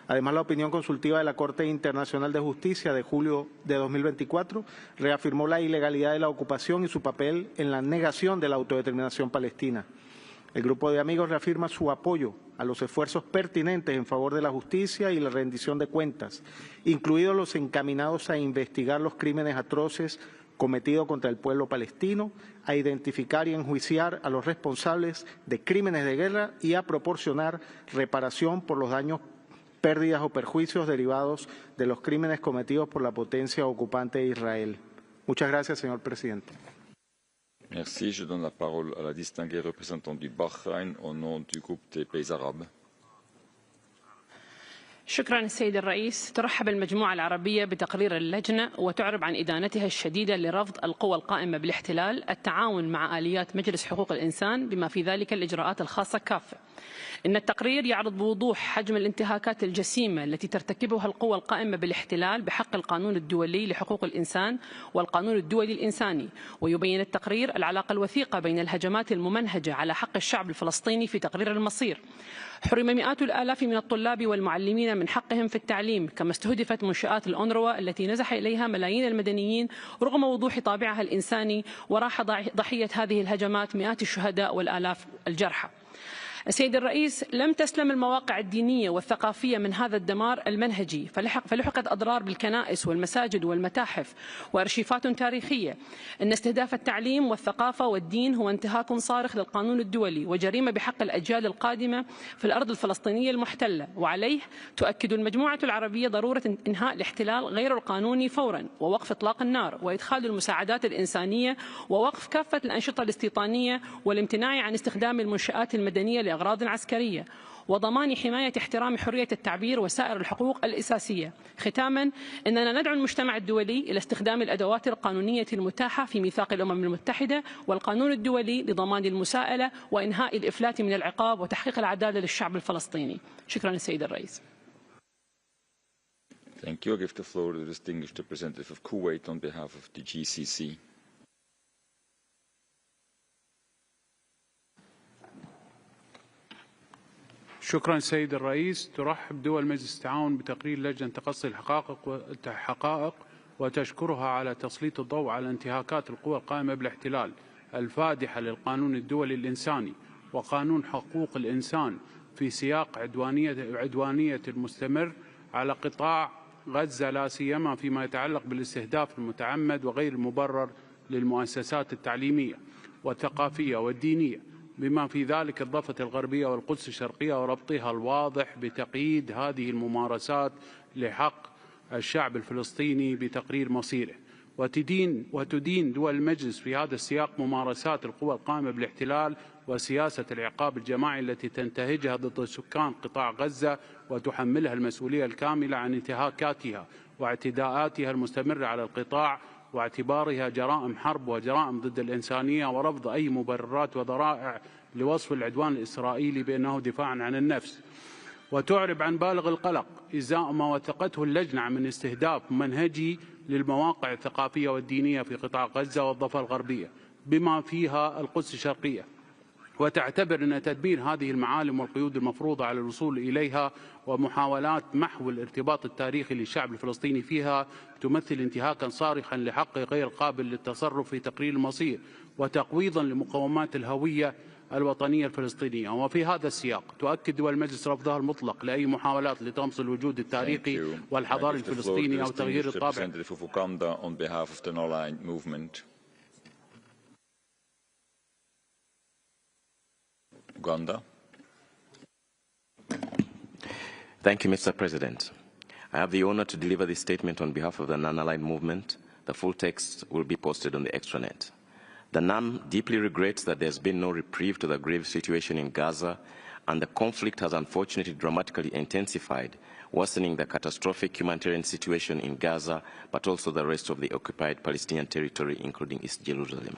Además, la opinión consultiva de la Corte Internacional de Justicia de julio de 2024 reafirmó la ilegalidad de la ocupación y su papel en la negación de la autodeterminación palestina. El Grupo de Amigos reafirma su apoyo a los esfuerzos pertinentes en favor de la justicia y la rendición de cuentas, incluidos los encaminados a investigar los crímenes atroces cometido contra el pueblo palestino, a identificar y enjuiciar a los responsables de crímenes de guerra y a proporcionar reparación por los daños, pérdidas o perjuicios derivados de los crímenes cometidos por la potencia ocupante de Israel. Muchas gracias, señor presidente. Merci. Je donne la parole à la distinguée représentante du Bahreïn au nom du groupe des pays arabes. شكرا السيد الرئيس. ترحب المجموعة العربية بتقرير اللجنة وتعرب عن إدانتها الشديدة لرفض القوى القائمة بالاحتلال التعاون مع آليات مجلس حقوق الإنسان بما في ذلك الإجراءات الخاصة كافة. إن التقرير يعرض بوضوح حجم الانتهاكات الجسيمة التي ترتكبها القوى القائمة بالاحتلال بحق القانون الدولي لحقوق الإنسان والقانون الدولي الإنساني، ويبين التقرير العلاقة الوثيقة بين الهجمات الممنهجة على حق الشعب الفلسطيني في تقرير المصير. حرم مئات الآلاف من الطلاب والمعلمين من حقهم في التعليم، كما استهدفت منشآت الأونروا التي نزح إليها ملايين المدنيين رغم وضوح طابعها الإنساني، وراح ضحية هذه الهجمات مئات الشهداء والآلاف الجرحى. السيد الرئيس، لم تسلم المواقع الدينية والثقافية من هذا الدمار المنهجي، فلحقت أضرار بالكنائس والمساجد والمتاحف وأرشيفات تاريخية. إن استهداف التعليم والثقافة والدين هو انتهاك صارخ للقانون الدولي وجريمة بحق الأجيال القادمة في الأرض الفلسطينية المحتلة، وعليه تؤكد المجموعة العربية ضرورة انهاء الاحتلال غير القانوني فورا، ووقف إطلاق النار، وإدخال المساعدات الإنسانية، ووقف كافة الأنشطة الاستيطانية، والامتناع عن استخدام المنشآت المدنية لأغراض عسكرية، وضمان حماية احترام حرية التعبير وسائر الحقوق الأساسية. ختاما، إننا ندعو المجتمع الدولي إلى استخدام الأدوات القانونية المتاحة في ميثاق الأمم المتحدة والقانون الدولي لضمان المساءلة وإنهاء الإفلات من العقاب وتحقيق العدالة للشعب الفلسطيني. شكرا السيد الرئيس. Thank you. I give the floor to the distinguished representative of Kuwait on behalf of the GCC. شكرا سيد الرئيس. ترحب دول مجلس التعاون بتقرير لجنة تقصي الحقائق وتشكرها على تسليط الضوء على انتهاكات القوى القائمة بالاحتلال الفادحة للقانون الدولي الإنساني وقانون حقوق الإنسان في سياق عدوانية المستمر على قطاع غزة، لا سيما فيما يتعلق بالاستهداف المتعمد وغير المبرر للمؤسسات التعليمية والثقافية والدينية، بما في ذلك الضفة الغربية والقدس الشرقية، وربطها الواضح بتقييد هذه الممارسات لحق الشعب الفلسطيني بتقرير مصيره. وتدين دول المجلس في هذا السياق ممارسات القوى القائمة بالاحتلال وسياسة العقاب الجماعي التي تنتهجها ضد سكان قطاع غزة وتحملها المسؤولية الكاملة عن انتهاكاتها واعتداءاتها المستمرة على القطاع واعتبارها جرائم حرب وجرائم ضد الإنسانية، ورفض أي مبررات وذرائع لوصف العدوان الإسرائيلي بأنه دفاع عن النفس. وتعرب عن بالغ القلق إزاء ما وثقته اللجنة من استهداف منهجي للمواقع الثقافية والدينية في قطاع غزة والضفة الغربية بما فيها القدس الشرقية، وتعتبر أن تدبير هذه المعالم والقيود المفروضة على الوصول إليها ومحاولات محو الارتباط التاريخي للشعب الفلسطيني فيها تمثل انتهاكا صارخا لحقه غير قابل للتصرف في تقرير المصير وتقويضا لمقومات الهوية الوطنية الفلسطينية. وفي هذا السياق تؤكد دول المجلس رفضها المطلق لأي محاولات لطمس الوجود التاريخي والحضاري الفلسطيني أو تغيير الطابع. Uganda. Thank you, Mr. President. I have the honor to deliver this statement on behalf of the non-aligned movement. The full text will be posted on the extranet. The NAM deeply regrets that there's been no reprieve to the grave situation in Gaza, and the conflict has unfortunately dramatically intensified, worsening the catastrophic humanitarian situation in Gaza, but also the rest of the occupied Palestinian territory, including East Jerusalem.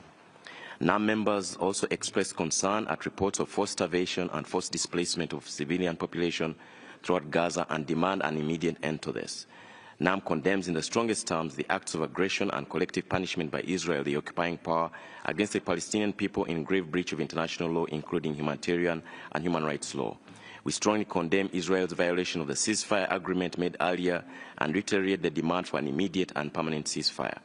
NAM members also expressed concern at reports of forced starvation and forced displacement of civilian population throughout Gaza and demand an immediate end to this. NAM condemns in the strongest terms the acts of aggression and collective punishment by Israel, the occupying power, against the Palestinian people in grave breach of international law, including humanitarian and human rights law. We strongly condemn Israel's violation of the ceasefire agreement made earlier and reiterate the demand for an immediate and permanent ceasefire.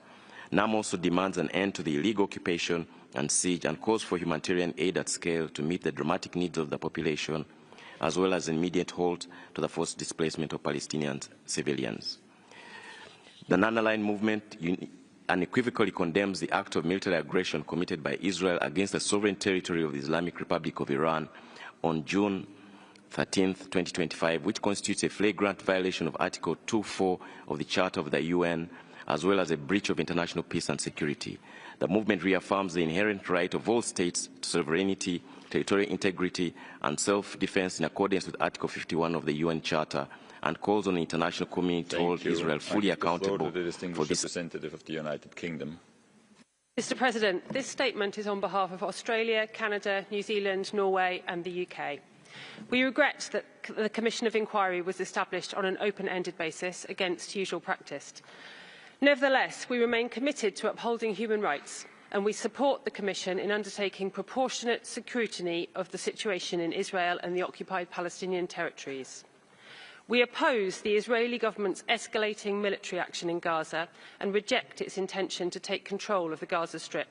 NAM also demands an end to the illegal occupation and siege and calls for humanitarian aid at scale to meet the dramatic needs of the population, as well as an immediate halt to the forced displacement of Palestinian civilians. The non-aligned movement unequivocally condemns the act of military aggression committed by Israel against the sovereign territory of the Islamic Republic of Iran on June 13, 2025, which constitutes a flagrant violation of Article 2.4 of the Charter of the UN, as well as a breach of international peace and security. The movement reaffirms the inherent right of all states to sovereignty, territorial integrity, and self-defense in accordance with Article 51 of the UN Charter, and calls on the international community to hold Israel fully accountable for this. Representative of the United Kingdom. Mr. President, this statement is on behalf of Australia, Canada, New Zealand, Norway and the UK. We regret that the Commission of Inquiry was established on an open-ended basis against usual practice. Nevertheless, we remain committed to upholding human rights, and we support the Commission in undertaking proportionate scrutiny of the situation in Israel and the occupied Palestinian territories. We oppose the Israeli government's escalating military action in Gaza and reject its intention to take control of the Gaza Strip.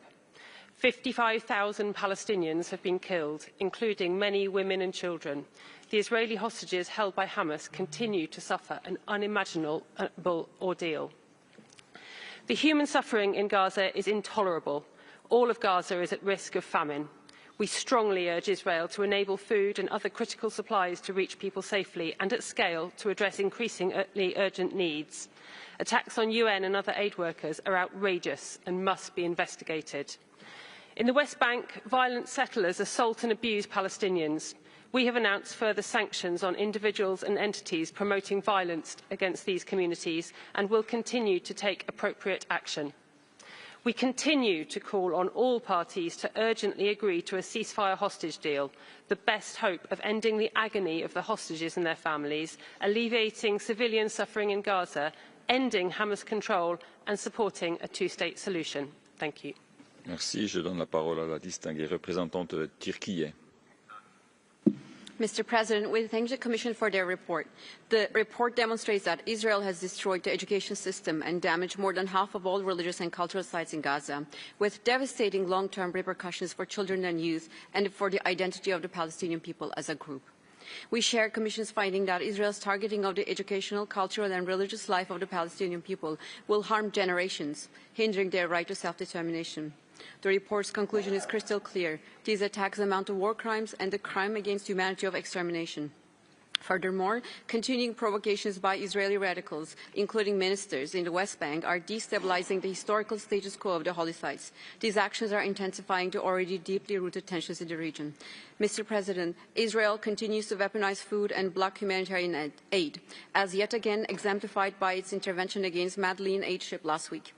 55,000 Palestinians have been killed, including many women and children. The Israeli hostages held by Hamas continue to suffer an unimaginable ordeal. The human suffering in Gaza is intolerable. All of Gaza is at risk of famine. We strongly urge Israel to enable food and other critical supplies to reach people safely and at scale to address increasingly urgent needs. Attacks on UN and other aid workers are outrageous and must be investigated. In the West Bank, violent settlers assault and abuse Palestinians. We have announced further sanctions on individuals and entities promoting violence against these communities and will continue to take appropriate action. We continue to call on all parties to urgently agree to a ceasefire hostage deal, the best hope of ending the agony of the hostages and their families, alleviating civilian suffering in Gaza, ending Hamas control and supporting a two-state solution. Thank you. Merci. Je donne la parole à la distinguée représentante turquie. Mr. President, we thank the Commission for their report. The report demonstrates that Israel has destroyed the education system and damaged more than half of all religious and cultural sites in Gaza, with devastating long-term repercussions for children and youth and for the identity of the Palestinian people as a group. We share the Commission's finding that Israel's targeting of the educational, cultural and religious life of the Palestinian people will harm generations, hindering their right to self-determination. The report's conclusion is crystal clear. These attacks amount to war crimes and the crime against humanity of extermination. Furthermore, continuing provocations by Israeli radicals, including ministers in the West Bank, are destabilizing the historical status quo of the holy sites. These actions are intensifying the already deeply rooted tensions in the region. Mr. President, Israel continues to weaponize food and block humanitarian aid, as yet again exemplified by its intervention against Madeleine aid ship last week.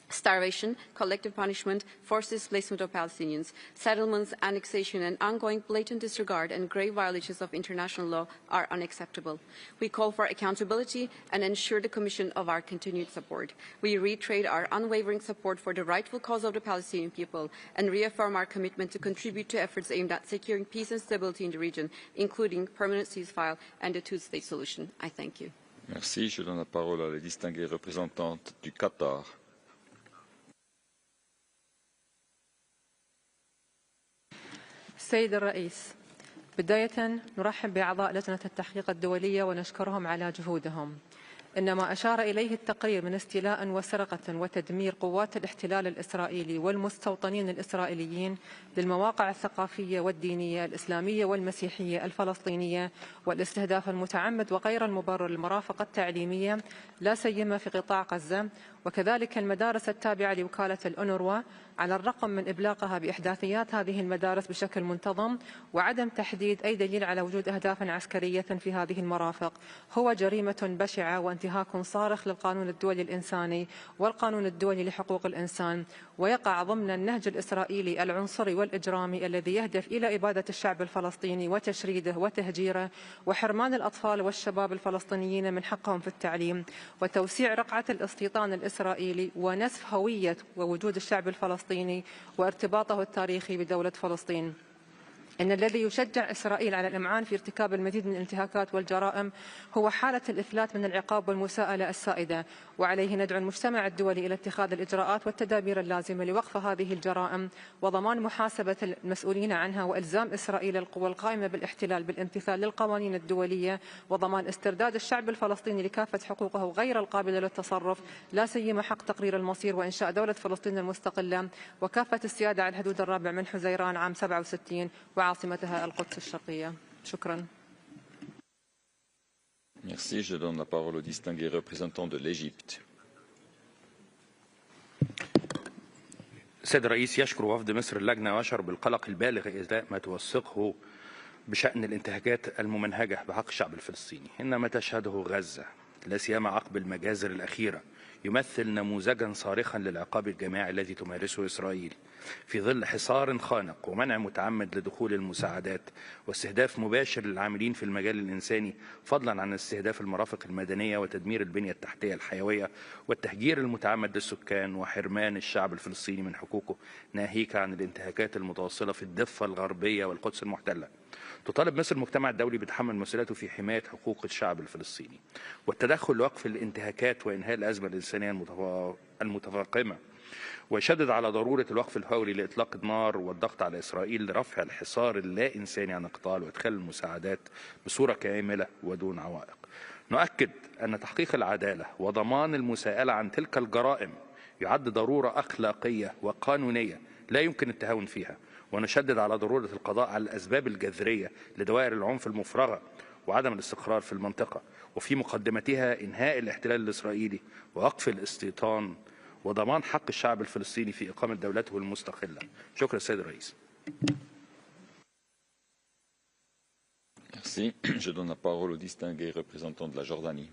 Starvation, collective punishment, forced displacement of Palestinians, settlements, annexation, and ongoing blatant disregard and grave violations of international law are unacceptable. We call for accountability and ensure the Commission of our continued support. We reiterate our unwavering support for the rightful cause of the Palestinian people and reaffirm our commitment to contribute to efforts aimed at securing peace and stability in the region, including permanent ceasefire and a two-state solution. I thank you. Merci. Je donne la parole à la distinguée représentante du Qatar. سيد الرئيس، بداية نرحب بأعضاء لجنة التحقيق الدولية ونشكرهم على جهودهم. إن ما أشار إليه التقرير من استيلاء وسرقة وتدمير قوات الاحتلال الإسرائيلي والمستوطنين الإسرائيليين للمواقع الثقافية والدينية الإسلامية والمسيحية الفلسطينية والاستهداف المتعمد وغير المبرر للمرافق التعليمية لا سيما في قطاع غزة، وكذلك المدارس التابعة لوكالة الأونروا، على الرغم من إبلاغها بإحداثيات هذه المدارس بشكل منتظم وعدم تحديد أي دليل على وجود أهداف عسكرية في هذه المرافق، هو جريمة بشعة وانتهاك صارخ للقانون الدولي الإنساني والقانون الدولي لحقوق الإنسان، ويقع ضمن النهج الإسرائيلي العنصري والإجرامي الذي يهدف إلى إبادة الشعب الفلسطيني وتشريده وتهجيره وحرمان الأطفال والشباب الفلسطينيين من حقهم في التعليم وتوسيع رقعة الاستيطان الإسرائيلي ونسف هوية ووجود الشعب الفلسطيني وارتباطه التاريخي بدولة فلسطين. إن الذي يشجع إسرائيل على الإمعان في ارتكاب المزيد من الانتهاكات والجرائم هو حالة الإفلات من العقاب والمساءلة السائدة، وعليه ندعو المجتمع الدولي إلى اتخاذ الإجراءات والتدابير اللازمة لوقف هذه الجرائم وضمان محاسبة المسؤولين عنها وإلزام إسرائيل القوى القائمة بالاحتلال بالامتثال للقوانين الدولية وضمان استرداد الشعب الفلسطيني لكافة حقوقه غير القابلة للتصرف، لا سيما حق تقرير المصير وإنشاء دولة فلسطين المستقلة وكافة السيادة على الحدود الرابع من حزيران عام 67 وعاصمتها القدس الشرقية. شكرا. Merci. Je donne la parole au distingué représentant de l'Égypte. السيد الرئيس، يشكر وفد مصر اللجنة ويشعر بالقلق البالغ إزاء ما توثقه بشأن الانتهاكات الممنهجة بحق الشعب الفلسطيني. إن ما تشهده غزة لا سيما عقب المجازر الأخيرة يمثل نموذجا صارخا للعقاب الجماعي الذي تمارسه إسرائيل في ظل حصار خانق ومنع متعمد لدخول المساعدات واستهداف مباشر للعاملين في المجال الإنساني، فضلا عن استهداف المرافق المدنية وتدمير البنية التحتية الحيوية والتهجير المتعمد للسكان وحرمان الشعب الفلسطيني من حقوقه، ناهيك عن الانتهاكات المتواصلة في الضفة الغربية والقدس المحتلة. تطالب مصر المجتمع الدولي بتحمل مسؤوليته في حماية حقوق الشعب الفلسطيني والتدخل لوقف الانتهاكات وإنهاء الأزمة الإنسانية المتفاقمة، ويشدد على ضرورة الوقف الفوري لإطلاق النار والضغط على إسرائيل لرفع الحصار اللا إنساني عن القتال وإدخال المساعدات بصورة كاملة ودون عوائق. نؤكد أن تحقيق العدالة وضمان المساءلة عن تلك الجرائم يعد ضرورة أخلاقية وقانونية لا يمكن التهاون فيها، ونشدد على ضرورة القضاء على الأسباب الجذرية لدوائر العنف المفرغة وعدم الاستقرار في المنطقة، وفي مقدمتها إنهاء الاحتلال الإسرائيلي ووقف الاستيطان وضمان حق الشعب الفلسطيني في إقامة دولته المستقلة. شكرا السيد الرئيس. Merci. Je donne la parole au distingué représentant de la Jordanie.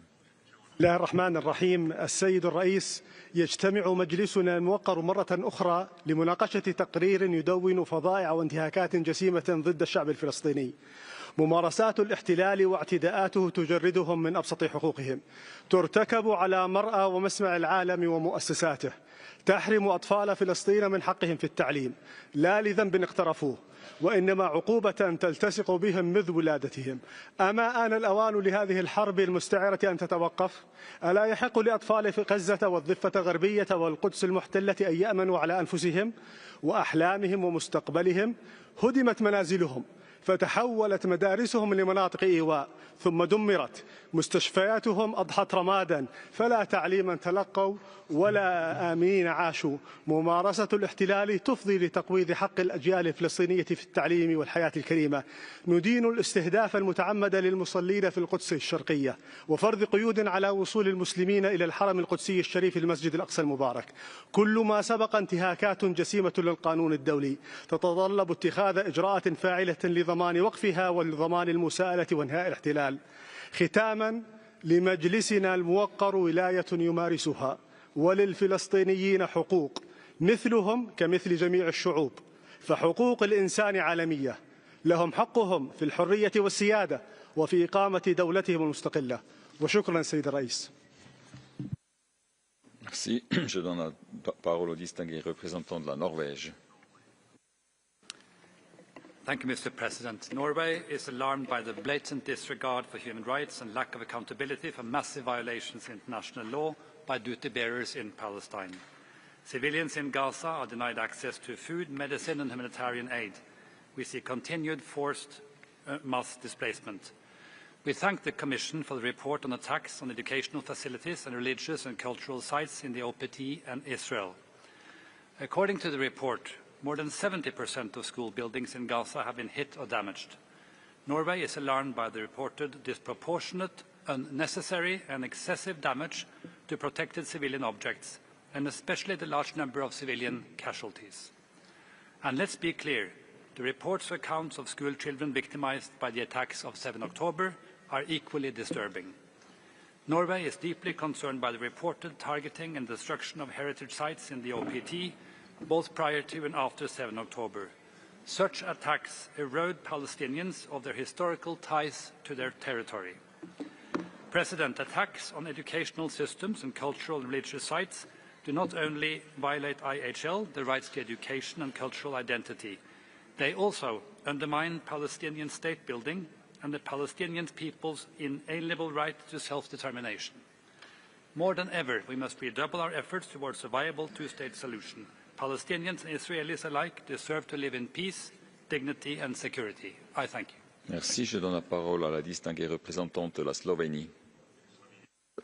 بسم الله الرحمن الرحيم. السيد الرئيس، يجتمع مجلسنا الموقر مرة أخرى لمناقشة تقرير يدون فظائع وانتهاكات جسيمة ضد الشعب الفلسطيني. ممارسات الاحتلال واعتداءاته تجردهم من أبسط حقوقهم، ترتكب على مرأى ومسمع العالم ومؤسساته، تحرم أطفال فلسطين من حقهم في التعليم لا لذنب اقترفوه، وإنما عقوبة تلتصق بهم منذ ولادتهم. أما آن الأوان لهذه الحرب المستعرة أن تتوقف؟ ألا يحق لأطفال في غزة والضفة الغربية والقدس المحتلة أن يأمنوا على أنفسهم وأحلامهم ومستقبلهم؟ هدمت منازلهم، فتحولت مدارسهم لمناطق إيواء، ثم دمرت مستشفياتهم، أضحت رمادا، فلا تعليما تلقوا ولا آمنين عاشوا. ممارسة الاحتلال تفضي لتقويض حق الأجيال الفلسطينية في التعليم والحياة الكريمة. ندين الاستهداف المتعمد للمصلين في القدس الشرقية، وفرض قيود على وصول المسلمين إلى الحرم القدسي الشريف المسجد الأقصى المبارك. كل ما سبق انتهاكات جسيمة للقانون الدولي، تتطلب اتخاذ إجراءات فاعلة لضمان وقفها ولضمان المساءلة وانهاء الاحتلال. ختاما، لمجلسنا الموقر ولاية يمارسها، وللفلسطينيين حقوق مثلهم كمثل جميع الشعوب، فحقوق الإنسان عالمية، لهم حقهم في الحرية والسيادة وفي إقامة دولتهم المستقلة. وشكرا سيد الرئيس. Merci. Je donne la parole au distingué représentant de la Norvège. Thank you, Mr. President. Norway is alarmed by the blatant disregard for human rights and lack of accountability for massive violations of international law by duty-bearers in Palestine. Civilians in Gaza are denied access to food, medicine and humanitarian aid. We see continued forced mass displacement. We thank the Commission for the report on attacks on educational facilities and religious and cultural sites in the OPT and Israel. According to the report, more than 70% of school buildings in Gaza have been hit or damaged. Norway is alarmed by the reported disproportionate, unnecessary and excessive damage to protected civilian objects, and especially the large number of civilian casualties. And let's be clear, the reports or accounts of school children victimized by the attacks of 7 October are equally disturbing. Norway is deeply concerned by the reported targeting and destruction of heritage sites in the OPT, both prior to and after 7 October. Such attacks erode Palestinians of their historical ties to their territory. President, attacks on educational systems and cultural and religious sites do not only violate IHL, the rights to education and cultural identity, they also undermine Palestinian state building and the Palestinian people's inalienable right to self-determination. More than ever, we must redouble our efforts towards a viable two-state solution. Palestinians and Israelis alike deserve to live in peace, dignity and security. I thank you. Merci. Je donne la parole à la distinguée représentante de la Slovénie.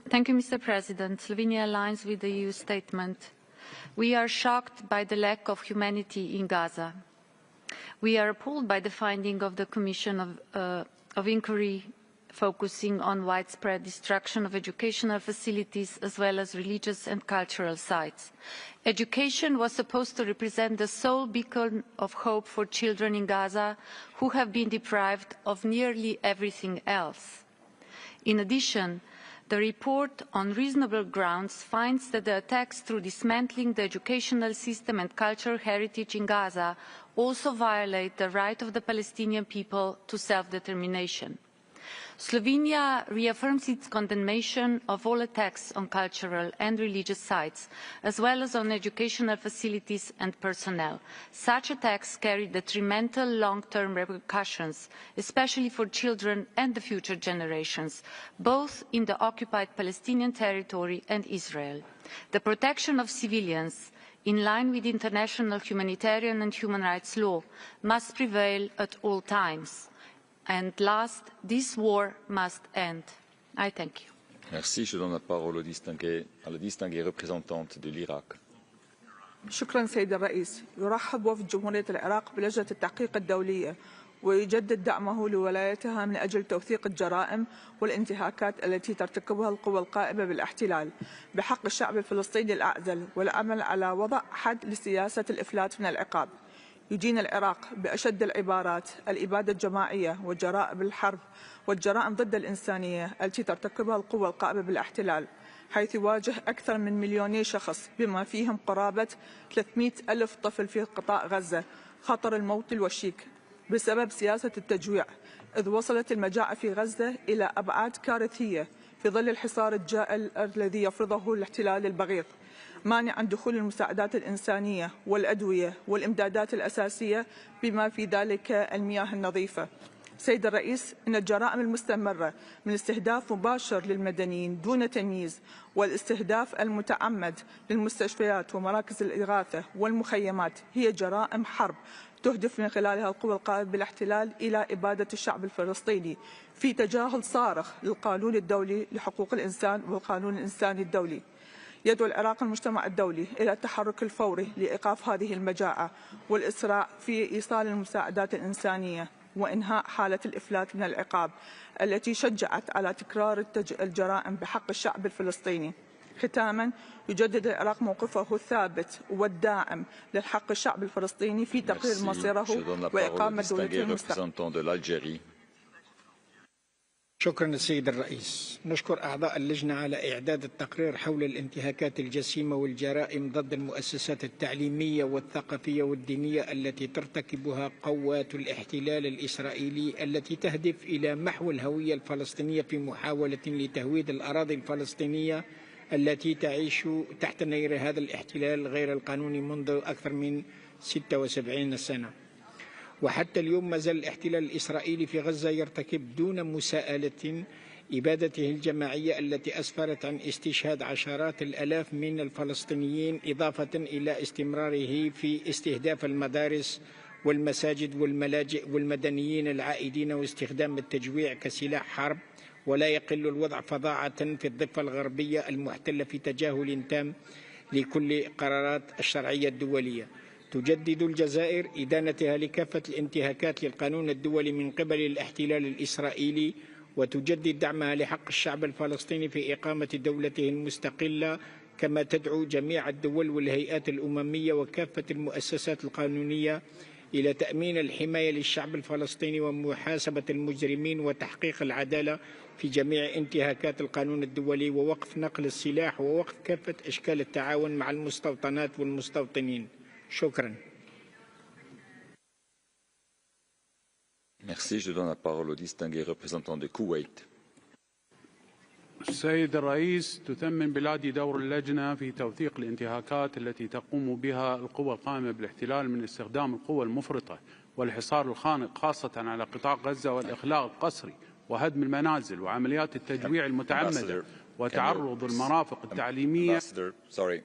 Thank you, Mr. President. Slovenia aligns with the EU statement. We are shocked by the lack of humanity in Gaza. We are appalled by the finding of the Commission of Inquiry focusing on widespread destruction of educational facilities as well as religious and cultural sites. Education was supposed to represent the sole beacon of hope for children in Gaza who have been deprived of nearly everything else. In addition, the report on reasonable grounds finds that the attacks through dismantling the educational system and cultural heritage in Gaza also violate the right of the Palestinian people to self-determination. Slovenia reaffirms its condemnation of all attacks on cultural and religious sites, as well as on educational facilities and personnel. Such attacks carry detrimental long-term repercussions, especially for children and the future generations, both in the occupied Palestinian territory and Israel. The protection of civilians, in line with international humanitarian and human rights law, must prevail at all times. And last, this war must end. I thank you. Merci. Je donne la parole à la distinguée représentante de l'Irak. شكرا سيد الرئيس. يرحب وفد جمهورية العراق بلجنة التحقيق الدولية ويجدد دعمه لولايتها من أجل توثيق الجرائم والانتهاكات التي ترتكبها القوى القائمة بالاحتلال بحق الشعب الفلسطيني الأعزل والعمل على وضع حد لسياسة الإفلات من العقاب. يدين العراق بأشد العبارات الإبادة الجماعية وجرائم الحرب والجرائم ضد الإنسانية التي ترتكبها القوى القائمة بالاحتلال، حيث يواجه أكثر من 2,000,000 شخص بما فيهم قرابة 300,000 طفل في قطاع غزة خطر الموت الوشيك بسبب سياسة التجويع، إذ وصلت المجاعة في غزة إلى أبعاد كارثية في ظل الحصار الجائل الذي يفرضه الاحتلال البغيض، مانعا دخول المساعدات الإنسانية والأدوية والإمدادات الأساسية بما في ذلك المياه النظيفة. سيد الرئيس، إن الجرائم المستمرة من استهداف مباشر للمدنيين دون تمييز والاستهداف المتعمد للمستشفيات ومراكز الإغاثة والمخيمات هي جرائم حرب تهدف من خلالها القوى القائمة بالاحتلال إلى إبادة الشعب الفلسطيني في تجاهل صارخ للقانون الدولي لحقوق الإنسان والقانون الإنساني الدولي. يدعو العراق المجتمع الدولي إلى التحرك الفوري لإيقاف هذه المجاعة والإسراع في إيصال المساعدات الإنسانية وإنهاء حالة الإفلات من العقاب التي شجعت على تكرار الجرائم بحق الشعب الفلسطيني. ختاما، يجدد العراق موقفه الثابت والداعم للحق الشعب الفلسطيني في تقرير مصيره وإقامة دولته المستقلة. شكرا السيد الرئيس. نشكر أعضاء اللجنة على إعداد التقرير حول الانتهاكات الجسيمة والجرائم ضد المؤسسات التعليمية والثقافية والدينية التي ترتكبها قوات الاحتلال الإسرائيلي التي تهدف إلى محو الهوية الفلسطينية في محاولة لتهويد الأراضي الفلسطينية التي تعيش تحت نير هذا الاحتلال غير القانوني منذ أكثر من 76 سنة. وحتى اليوم ما زال الاحتلال الإسرائيلي في غزة يرتكب دون مساءلة إبادته الجماعية التي أسفرت عن استشهاد عشرات الآلاف من الفلسطينيين، إضافة إلى استمراره في استهداف المدارس والمساجد والملاجئ والمدنيين العائدين واستخدام التجويع كسلاح حرب. ولا يقل الوضع فظاعة في الضفة الغربية المحتلة في تجاهل تام لكل قرارات الشرعية الدولية. تجدد الجزائر إدانتها لكافة الانتهاكات للقانون الدولي من قبل الاحتلال الإسرائيلي، وتجدد دعمها لحق الشعب الفلسطيني في إقامة دولته المستقلة، كما تدعو جميع الدول والهيئات الأممية وكافة المؤسسات القانونية إلى تأمين الحماية للشعب الفلسطيني ومحاسبة المجرمين وتحقيق العدالة في جميع انتهاكات القانون الدولي، ووقف نقل السلاح ووقف كافة أشكال التعاون مع المستوطنات والمستوطنين. شكرا. Merci. Je donne la parole au distingué représentant de Koweït. السيد الرئيس، تثمن بلادي دور اللجنة في توثيق الانتهاكات التي تقوم بها القوى القائمة بالاحتلال من استخدام القوى المفرطة والحصار الخانق خاصة على قطاع غزة والإخلاء القسري وهدم المنازل وعمليات التجويع المتعمدة وتعرض المرافق التعليمية. Sorry,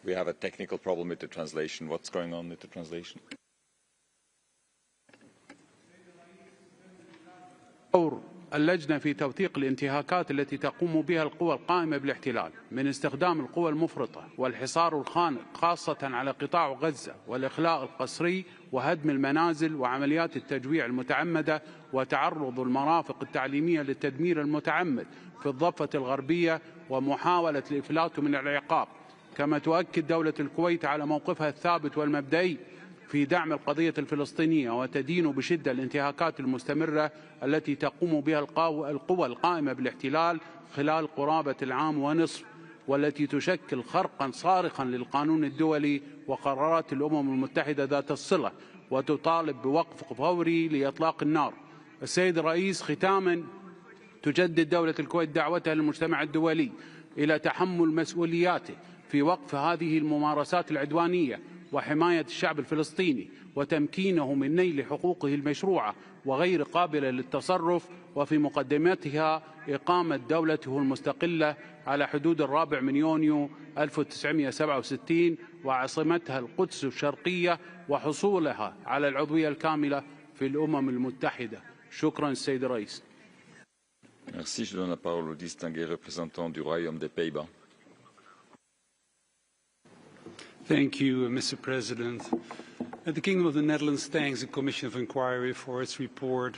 we have a technical problem with the translation. What's going on with the translation? دور اللجنة في توثيق الانتهاكات التي تقوم بها القوى القائمة بالاحتلال من استخدام القوى المفرطة والحصار الخانق خاصة على قطاع غزة والإخلاء القسري وهدم المنازل وعمليات التجويع المتعمدة وتعرض المرافق التعليمية للتدمير المتعمد في الضفة الغربية ومحاولة الإفلات من العقاب. كما تؤكد دولة الكويت على موقفها الثابت والمبدئي في دعم القضية الفلسطينية وتدين بشدة الانتهاكات المستمرة التي تقوم بها القوى القائمة بالاحتلال خلال قرابة العام ونصف، والتي تشكل خرقا صارخا للقانون الدولي وقرارات الأمم المتحدة ذات الصلة، وتطالب بوقف فوري لإطلاق النار. السيد الرئيس، ختاما، تجدد دولة الكويت دعوتها للمجتمع الدولي إلى تحمل مسؤولياته في وقف هذه الممارسات العدوانية وحماية الشعب الفلسطيني وتمكينه من نيل حقوقه المشروعة وغير قابلة للتصرف، وفي مقدمتها إقامة دولته المستقلة على حدود 4 يونيو 1967 وعاصمتها القدس الشرقية وحصولها على العضوية الكاملة في الأمم المتحدة. شكرا السيد الرئيس. Merci. Je donne la parole au distingué représentant du Royaume des Pays-Bas. Thank you, Mr. President. The Kingdom of the Netherlands thanks the Commission of Inquiry for its report.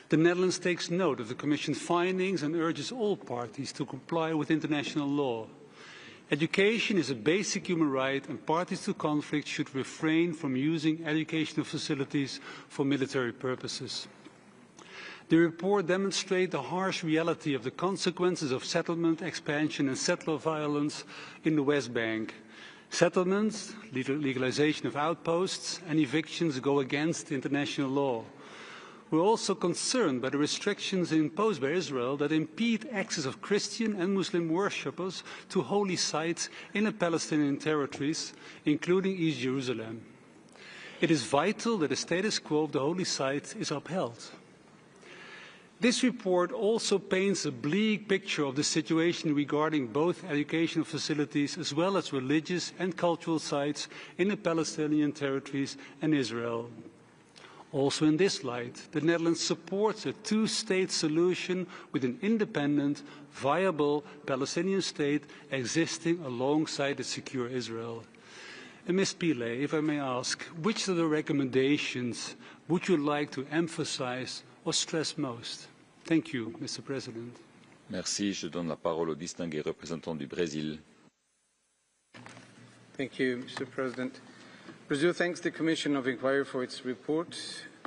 The Netherlands takes note of the Commission's findings and urges all parties to comply with international law. Education is a basic human right, and parties to conflict should refrain from using educational facilities for military purposes. The report demonstrates the harsh reality of the consequences of settlement, expansion and settler violence in the West Bank. Settlements, legalization of outposts and evictions go against international law. We're also concerned by the restrictions imposed by Israel that impede access of Christian and Muslim worshippers to holy sites in the Palestinian territories, including East Jerusalem. It is vital that the status quo of the holy sites is upheld. This report also paints a bleak picture of the situation regarding both educational facilities as well as religious and cultural sites in the Palestinian territories and Israel. Also in this light, the Netherlands supports a two-state solution with an independent, viable Palestinian state existing alongside a secure Israel. And Ms. Pillay, if I may ask, which of the recommendations would you like to emphasize or stress most? Thank you, Mr. President. Merci. Je donne la parole au distingué représentant du Brésil. Thank you, Mr. President. Brazil thanks the Commission of Inquiry for its report.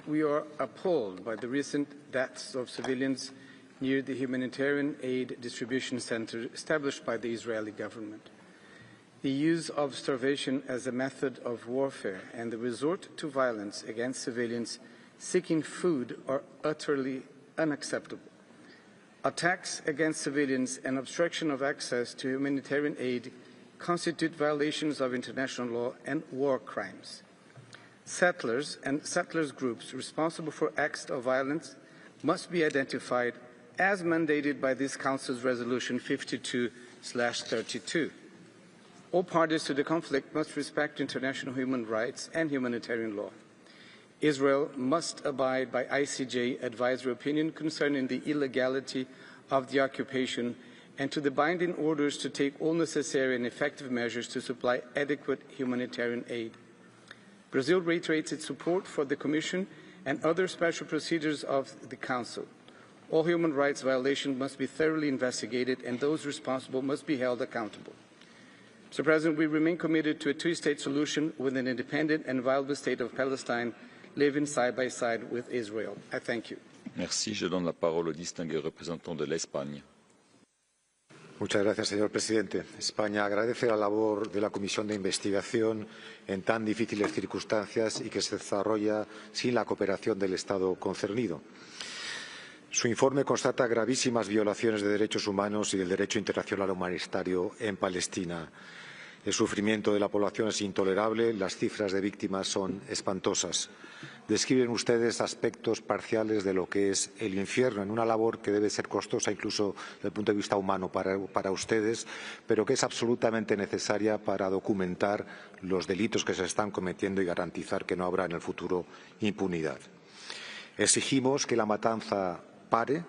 We are appalled by the recent deaths of civilians near the humanitarian aid distribution center established by the Israeli government. The use of starvation as a method of warfare and the resort to violence against civilians seeking food are utterly unacceptable. Attacks against civilians and obstruction of access to humanitarian aid constitute violations of international law and war crimes. Settlers and settlers groups responsible for acts of violence must be identified as mandated by this Council's Resolution 52/32. All parties to the conflict must respect international human rights and humanitarian law. Israel must abide by ICJ advisory opinion concerning the illegality of the occupation and to the binding orders to take all necessary and effective measures to supply adequate humanitarian aid. Brazil reiterates its support for the Commission and other special procedures of the Council. All human rights violations must be thoroughly investigated and those responsible must be held accountable. Mr. President, we remain committed to a two-state solution with an independent and viable state of Palestine living side by side with Israel. I thank you. Merci. Je donne la parole au distingué représentant de l'Espagne. Muchas gracias, señor presidente. España agradece la labor de la Comisión de Investigación en tan difíciles circunstancias y que se desarrolla sin la cooperación del Estado concernido. Su informe constata gravísimas violaciones de derechos humanos y del derecho internacional humanitario en Palestina. El sufrimiento de la población es intolerable, las cifras de víctimas son espantosas. Describen ustedes aspectos parciales de lo que es el infierno, en una labor que debe ser costosa incluso desde el punto de vista humano para ustedes, pero que es absolutamente necesaria para documentar los delitos que se están cometiendo y garantizar que no habrá en el futuro impunidad. Exigimos que la matanza pare.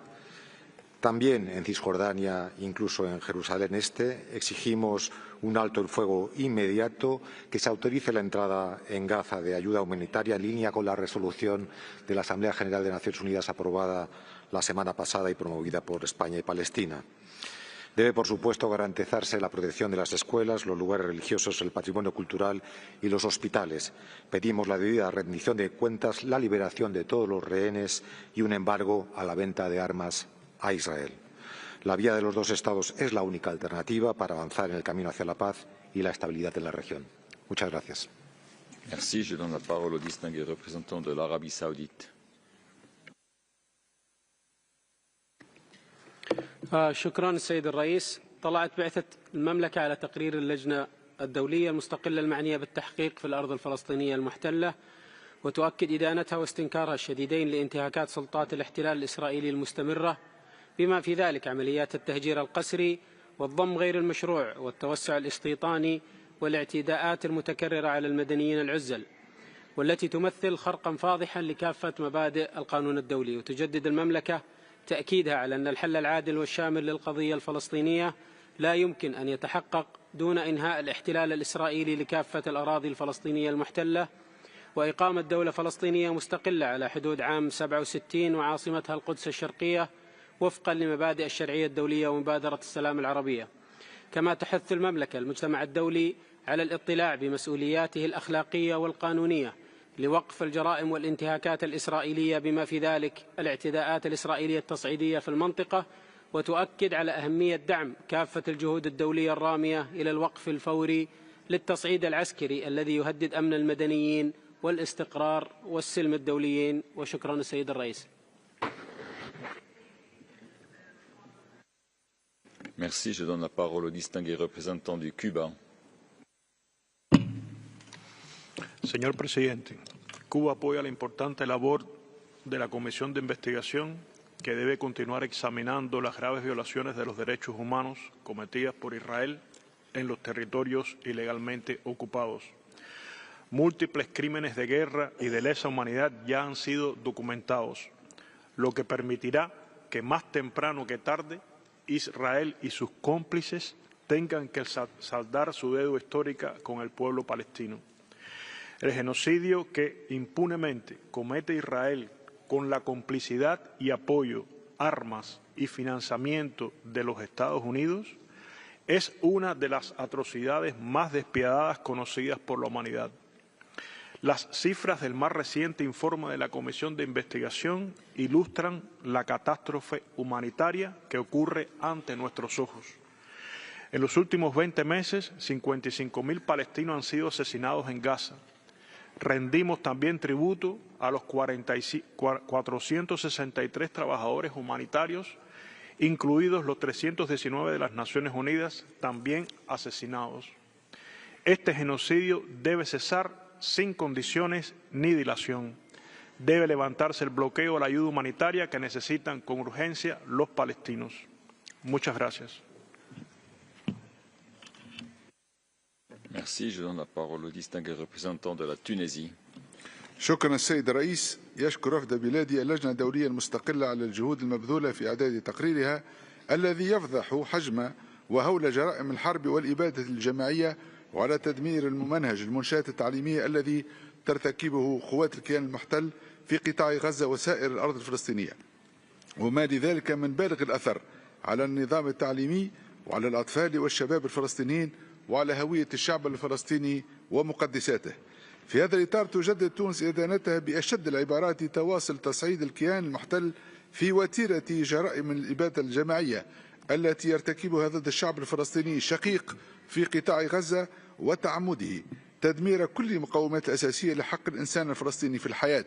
También en Cisjordania, incluso en Jerusalén Este, exigimos un alto el fuego inmediato, que se autorice la entrada en Gaza de ayuda humanitaria en línea con la resolución de la Asamblea General de Naciones Unidas aprobada la semana pasada y promovida por España y Palestina. Debe, por supuesto, garantizarse la protección de las escuelas, los lugares religiosos, el patrimonio cultural y los hospitales. Pedimos la debida rendición de cuentas, la liberación de todos los rehenes y un embargo a la venta de armas a Israel. La vía de los dos Estados es la única alternativa para avanzar en el camino hacia la paz y la estabilidad en la región. Muchas gracias. Merci. Je donne la parole au distingué représentant de l'Arabie Saoudite. شكرا السيد الرئيس. طلعت بعثة المملكة على تقرير اللجنة الدولية المستقلة المعنية بالتحقيق في الأرض الفلسطينية المحتلة وتؤكد إدانتها واستنكارها الشديدين لانتهاكات سلطات الاحتلال الإسرائيلي المستمرة بما في ذلك عمليات التهجير القسري والضم غير المشروع والتوسع الاستيطاني والاعتداءات المتكررة على المدنيين العزل والتي تمثل خرقا فاضحا لكافة مبادئ القانون الدولي. وتجدد المملكة تأكيدها على أن الحل العادل والشامل للقضية الفلسطينية لا يمكن أن يتحقق دون إنهاء الاحتلال الإسرائيلي لكافة الأراضي الفلسطينية المحتلة وإقامة دولة فلسطينية مستقلة على حدود عام 67 وعاصمتها القدس الشرقية وفقا لمبادئ الشرعية الدولية ومبادرة السلام العربية. كما تحث المملكة المجتمع الدولي على الاطلاع بمسؤولياته الأخلاقية والقانونية لوقف الجرائم والانتهاكات الإسرائيلية بما في ذلك الاعتداءات الإسرائيلية التصعيدية في المنطقة، وتؤكد على أهمية دعم كافة الجهود الدولية الرامية إلى الوقف الفوري للتصعيد العسكري الذي يهدد أمن المدنيين والاستقرار والسلم الدوليين. وشكرا السيد الرئيس. Merci. Je donne la parole au distingué représentant du Cuba. Señor presidente, Cuba apoya la importante labor de la Comisión de Investigación que debe continuar examinando las graves violaciones de los derechos humanos cometidas por Israel en los territorios ilegalmente ocupados. Múltiples crímenes de guerra y de lesa humanidad ya han sido documentados, lo que permitirá que más temprano que tarde Israel y sus cómplices tengan que saldar su deuda histórica con el pueblo palestino. El genocidio que impunemente comete Israel con la complicidad y apoyo, armas y financiamiento de los Estados Unidos es una de las atrocidades más despiadadas conocidas por la humanidad. Las cifras del más reciente informe de la Comisión de Investigación ilustran la catástrofe humanitaria que ocurre ante nuestros ojos. En los últimos 20 meses, 55.000 palestinos han sido asesinados en Gaza. Rendimos también tributo a los 463 trabajadores humanitarios, incluidos los 319 de las Naciones Unidas, también asesinados. Este genocidio debe cesar sin condiciones ni dilación. Debe levantarse el bloqueo a la ayuda humanitaria que necesitan con urgencia los palestinos. Muchas gracias. Merci. Je donne la parole au distingué représentant de la Tunisie. شكرا السيد الرئيس. يشكر وفد بلادي اللجنة الدولية المستقلة على الجهود المبذولة في إعداد تقريرها الذي يفضح حجم وهول جرائم الحرب والإبادة الجماعية وعلى تدمير الممنهج المنشآت التعليمية الذي ترتكبه قوات الكيان المحتل في قطاع غزة وسائر الأرض الفلسطينية، وما لذلك من بالغ الأثر على النظام التعليمي وعلى الأطفال والشباب الفلسطينيين وعلى هوية الشعب الفلسطيني ومقدساته. في هذا الإطار تجدد تونس إدانتها بأشد العبارات تواصل تصعيد الكيان المحتل في وتيرة جرائم الإبادة الجماعية التي يرتكبها ضد الشعب الفلسطيني الشقيق في قطاع غزة وتعمده تدمير كل المقومات الأساسية لحق الإنسان الفلسطيني في الحياة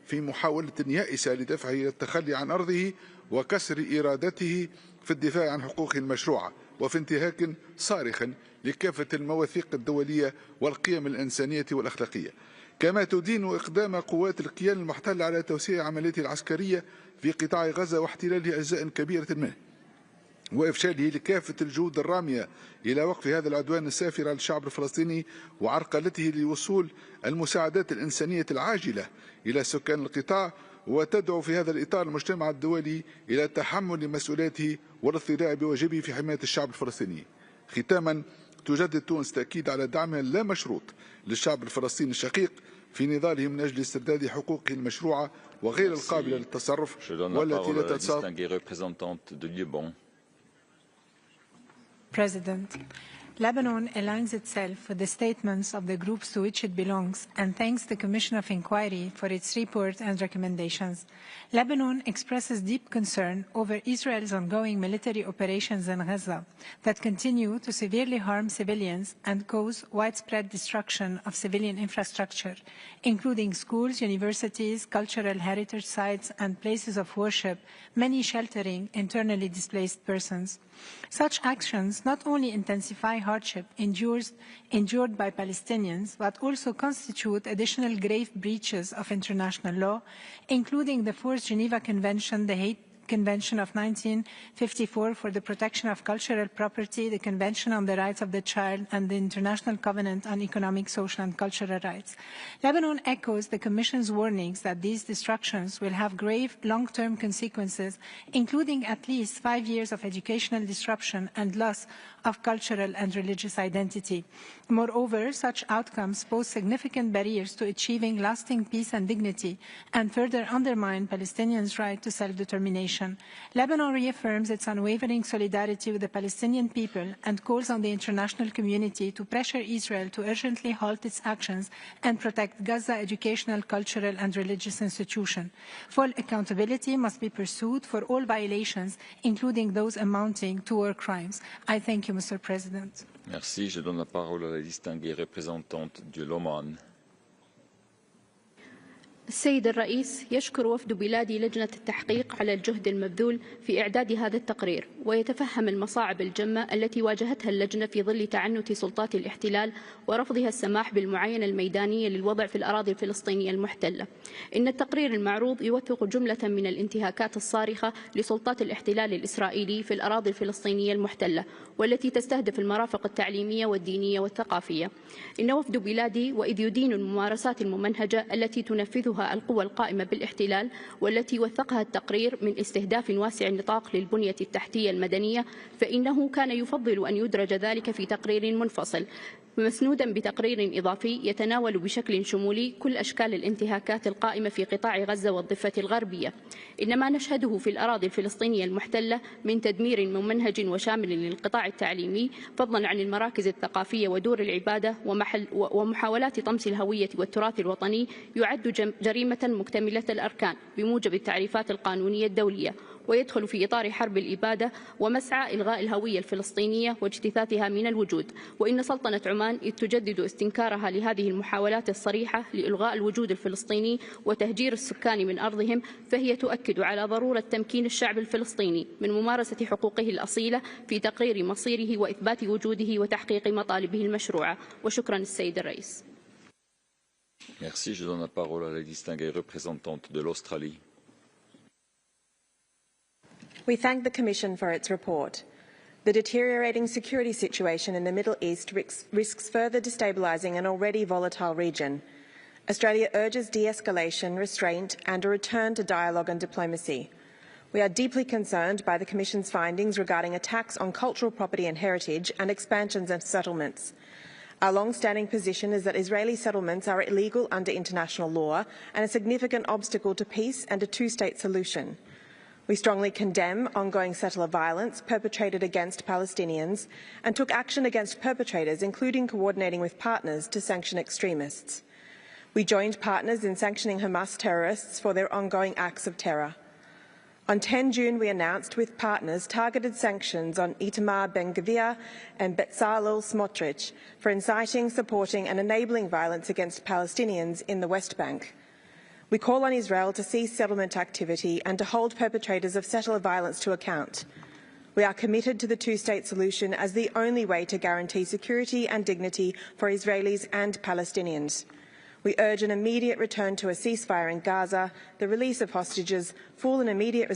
في محاولة يائسة لدفعه إلى التخلي عن أرضه وكسر إرادته في الدفاع عن حقوقه المشروعة وفي انتهاك صارخ لكافة المواثيق الدولية والقيم الإنسانية والأخلاقية. كما تدين إقدام قوات الكيان المحتل على توسيع عملياته العسكرية في قطاع غزة واحتلاله أجزاء كبيرة منه وإفشاله لكافة الجهود الرامية إلى وقف هذا العدوان السافر على الشعب الفلسطيني وعرقلته لوصول المساعدات الإنسانية العاجلة إلى سكان القطاع، وتدعو في هذا الإطار المجتمع الدولي إلى تحمل مسؤولياته والاطلاع بواجبه في حماية الشعب الفلسطيني. ختاما، تجدد تونس تأكيد على دعمها اللامشروط للشعب الفلسطيني الشقيق في نضاله من أجل استرداد حقوقه المشروعة وغير القابلة للتصرف والتي لا تتصرف. President, Lebanon aligns itself with the statements of the groups to which it belongs and thanks the Commission of Inquiry for its report and recommendations. Lebanon expresses deep concern over Israel's ongoing military operations in Gaza that continue to severely harm civilians and cause widespread destruction of civilian infrastructure, including schools, universities, cultural heritage sites, and places of worship, many sheltering internally displaced persons. Such actions not only intensify hardship endured by Palestinians, but also constitute additional grave breaches of international law, including the Fourth Geneva Convention, the Hate Convention of 1954 for the protection of cultural property, the Convention on the Rights of the Child, and the International Covenant on Economic, Social, and Cultural Rights. Lebanon echoes the Commission's warnings that these destructions will have grave long-term consequences, including at least 5 years of educational disruption and loss of cultural and religious identity. Moreover, such outcomes pose significant barriers to achieving lasting peace and dignity and further undermine Palestinians' right to self-determination. situation. Lebanon reaffirms its unwavering solidarity with the Palestinian people and calls on the international community to pressure Israel to urgently halt its actions and protect Gaza educational, cultural and religious institutions. Full accountability must be pursued for all violations, including those amounting to war crimes. I thank you, Mr. President. Merci. Je donne la parole à la distinguée représentante de l'Oman. السيد الرئيس، يشكر وفد بلادي لجنة التحقيق على الجهد المبذول في إعداد هذا التقرير، ويتفهم المصاعب الجمة التي واجهتها اللجنة في ظل تعنت سلطات الاحتلال ورفضها السماح بالمعاينة الميدانية للوضع في الأراضي الفلسطينية المحتلة. إن التقرير المعروض يوثق جملة من الانتهاكات الصارخة لسلطات الاحتلال الإسرائيلي في الأراضي الفلسطينية المحتلة، والتي تستهدف المرافق التعليمية والدينية والثقافية. إن وفد بلادي وإذ يدين الممارسات الممنهجة التي تنفذها القوى القائمة بالاحتلال والتي وثقها التقرير من استهداف واسع النطاق للبنية التحتية المدنية، فإنه كان يفضل أن يدرج ذلك في تقرير منفصل مسنودا بتقرير إضافي يتناول بشكل شمولي كل أشكال الانتهاكات القائمة في قطاع غزة والضفة الغربية. إن ما نشهده في الأراضي الفلسطينية المحتلة من تدمير ممنهج وشامل للقطاع التعليمي، فضلا عن المراكز الثقافية ودور العبادة ومحاولات طمس الهوية والتراث الوطني، يعد جريمة مكتملة الأركان بموجب التعريفات القانونية الدولية، ويدخل في إطار حرب الإبادة ومسعى إلغاء الهوية الفلسطينية واجتثاثها من الوجود. وإن سلطنة عمان إذ تجدد استنكارها لهذه المحاولات الصريحة لإلغاء الوجود الفلسطيني وتهجير السكان من أرضهم، فهي تؤكد على ضرورة تمكين الشعب الفلسطيني من ممارسة حقوقه الأصيلة في تقرير مصيره وإثبات وجوده وتحقيق مطالبه المشروعة. وشكرا السيد الرئيس. Merci. Je donne la parole à la distinguée représentante de l'Australie. We thank the Commission for its report. The deteriorating security situation in the Middle East risks further destabilising an already volatile region. Australia urges de-escalation, restraint and a return to dialogue and diplomacy. We are deeply concerned by the Commission's findings regarding attacks on cultural property and heritage and expansions of settlements. Our long-standing position is that Israeli settlements are illegal under international law and a significant obstacle to peace and a two-state solution. We strongly condemn ongoing settler violence perpetrated against Palestinians and took action against perpetrators, including coordinating with partners to sanction extremists. We joined partners in sanctioning Hamas terrorists for their ongoing acts of terror. On 10 June, we announced with partners targeted sanctions on Itamar Ben-Gvir and Bezalel Smotrich for inciting, supporting and enabling violence against Palestinians in the West Bank. We call on Israel to cease settlement activity and to hold perpetrators of settler violence to account. We are committed to the two-state solution as the only way to guarantee security and dignity for Israelis and Palestinians. We urge an immediate return to a ceasefire in Gaza, the release of hostages, full and immediate